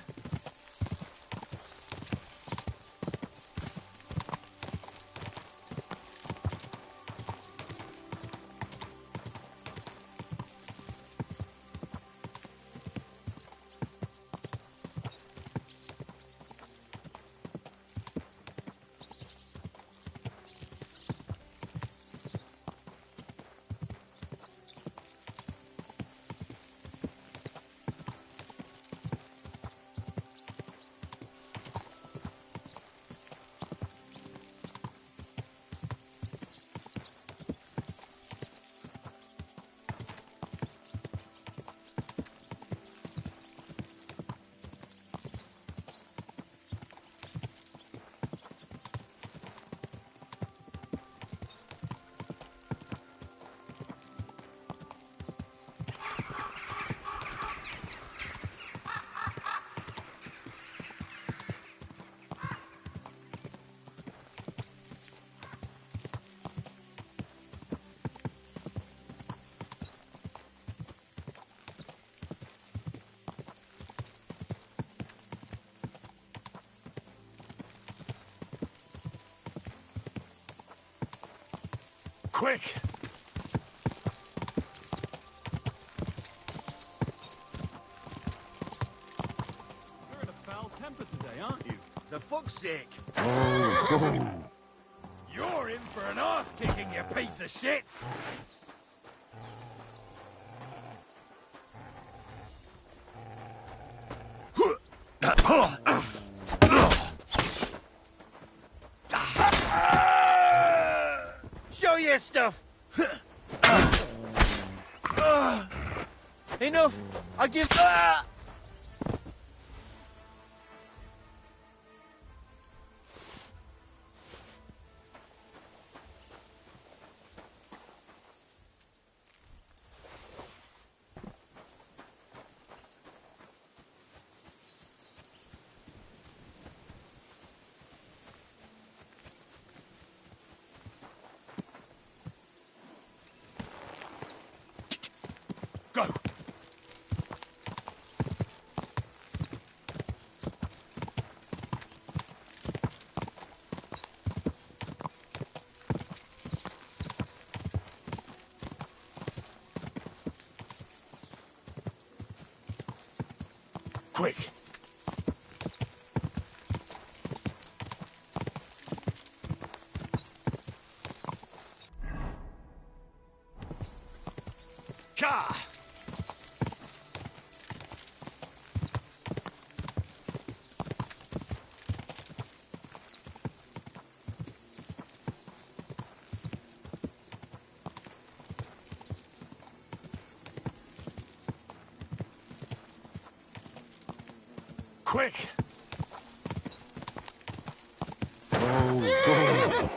Quick! You're in a foul temper today, aren't you? The fuck's sake! Oh, You're in for an arse kicking, you piece of shit! Show your stuff! Enough! I give... Go! Quick! Ka! Quick! Oh,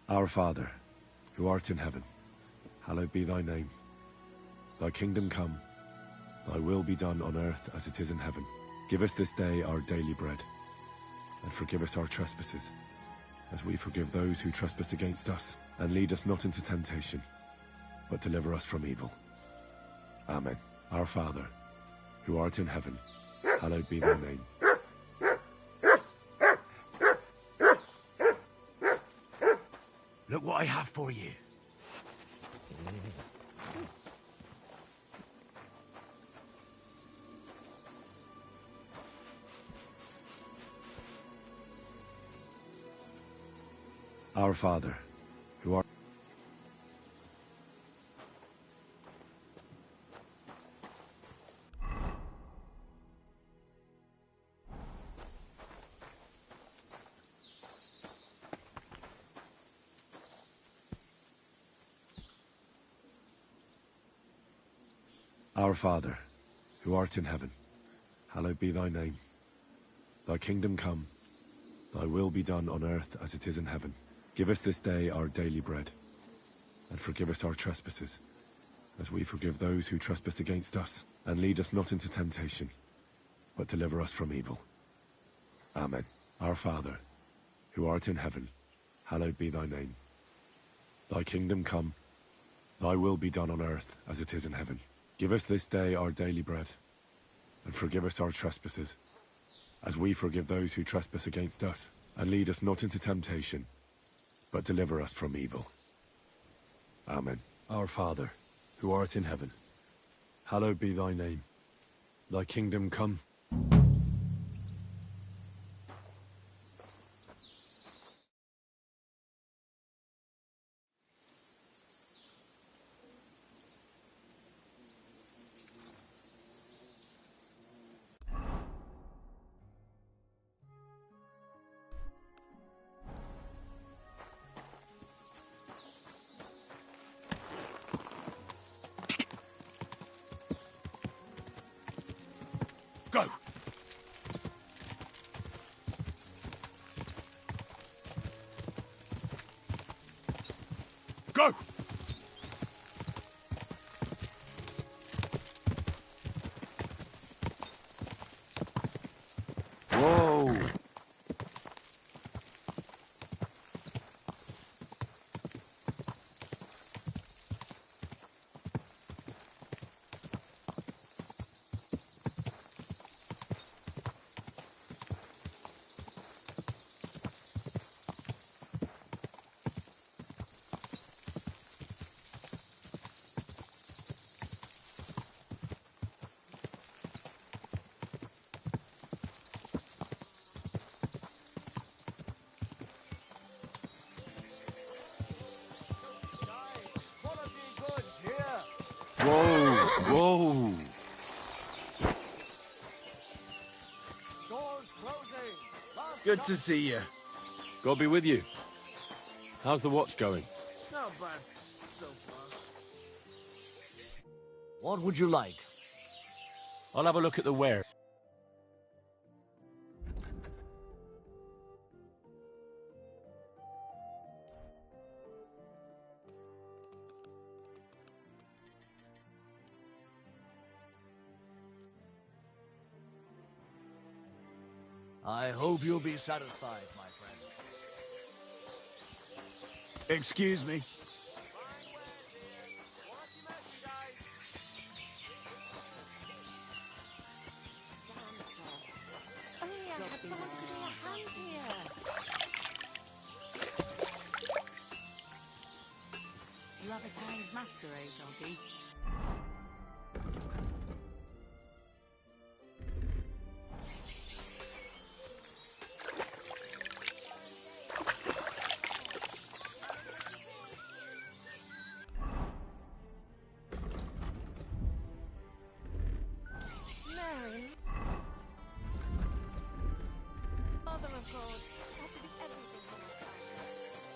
Our Father, who art in heaven, hallowed be thy name. Thy kingdom come, thy will be done on earth as it is in heaven. Give us this day our daily bread, and forgive us our trespasses, as we forgive those who trespass against us. And lead us not into temptation, but deliver us from evil. Amen. Our Father, who art in heaven, hallowed be thy name. Look what I have for you. Our Father, who art... Our Father, who art in heaven, hallowed be thy name. Thy kingdom come, thy will be done on earth as it is in heaven. Give us this day our daily bread, and forgive us our trespasses, as we forgive those who trespass against us. And lead us not into temptation, but deliver us from evil. Amen. Our Father, who art in heaven, hallowed be thy name. Thy kingdom come, thy will be done on earth as it is in heaven. Give us this day our daily bread, and forgive us our trespasses, as we forgive those who trespass against us. And lead us not into temptation, but deliver us from evil. Amen. Our Father, who art in heaven, hallowed be thy name. Thy kingdom come. Go! Go! Whoa! Whoa, whoa. Good to see you. God be with you. How's the watch going? Not bad so far. What would you like? I'll have a look at the ware. I hope you'll be satisfied, my friend. Excuse me. Oh yeah, I had someone to give me a hand here. You have a Chinese masquerade, doggy? Mary. Mother of God. I have to do everything for my son.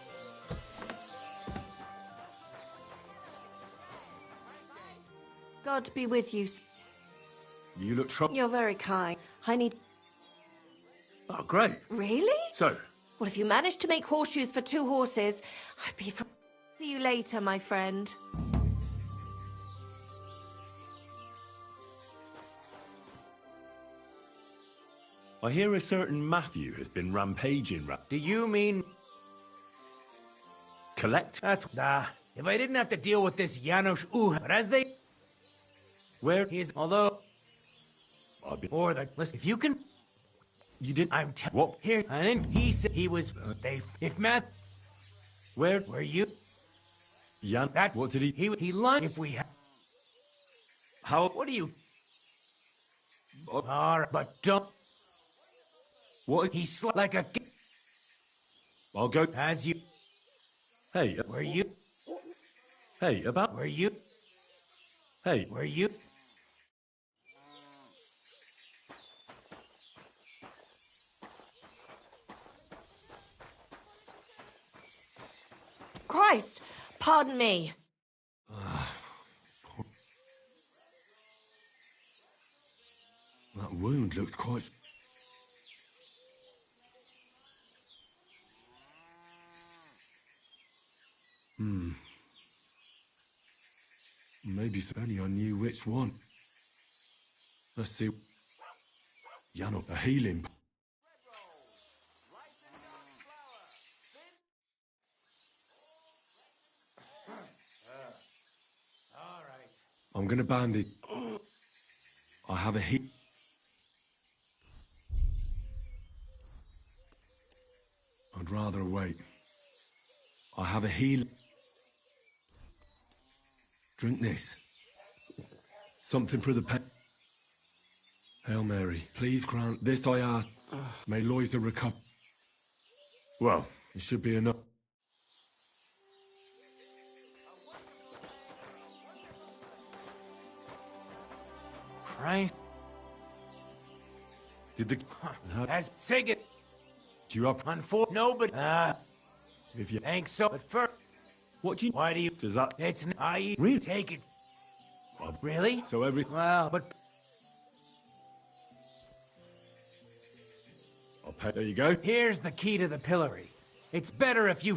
God be with you. You look troubled. You're very kind. I need... Oh, great. Really? So, Well, if you manage to make horseshoes for 2 horses, I'd be... See you later, my friend. I hear a certain Matthew has been rampaging. Do you mean... collect? That's... Nah. If I didn't have to deal with this Janos but as they... Where? He is... Although... I've been... Or the... Listen, if you can... You didn't... I'm What? Here, I think he said he was... they... If Matt... Where? Were you... Jan... That... What did he... He lunch... If we had... How... What do you... Alright, but don't... What? He slept like a... I'll go... As you... Hey... Were you... Hey, about... Were you... Hey... Were you... Christ! Pardon me. That wound looks quite... Maybe only I knew which one. Let's see. Yano, a healing. I'm gonna bandage. I have a heat. I'd rather wait. I have a heal. Drink this. Something for the pet. Hail Mary, please grant this I ask. May Loisa recover. Well, it should be enough. Right? Did the... As Sigurd... You up? No, but... If you... Thanks so... But first... What do you... Why do you... Does that... It's... I... Really? Take it. Really? So every... Well, but... I'll pay... There you go. Here's the key to the pillory. It's better if you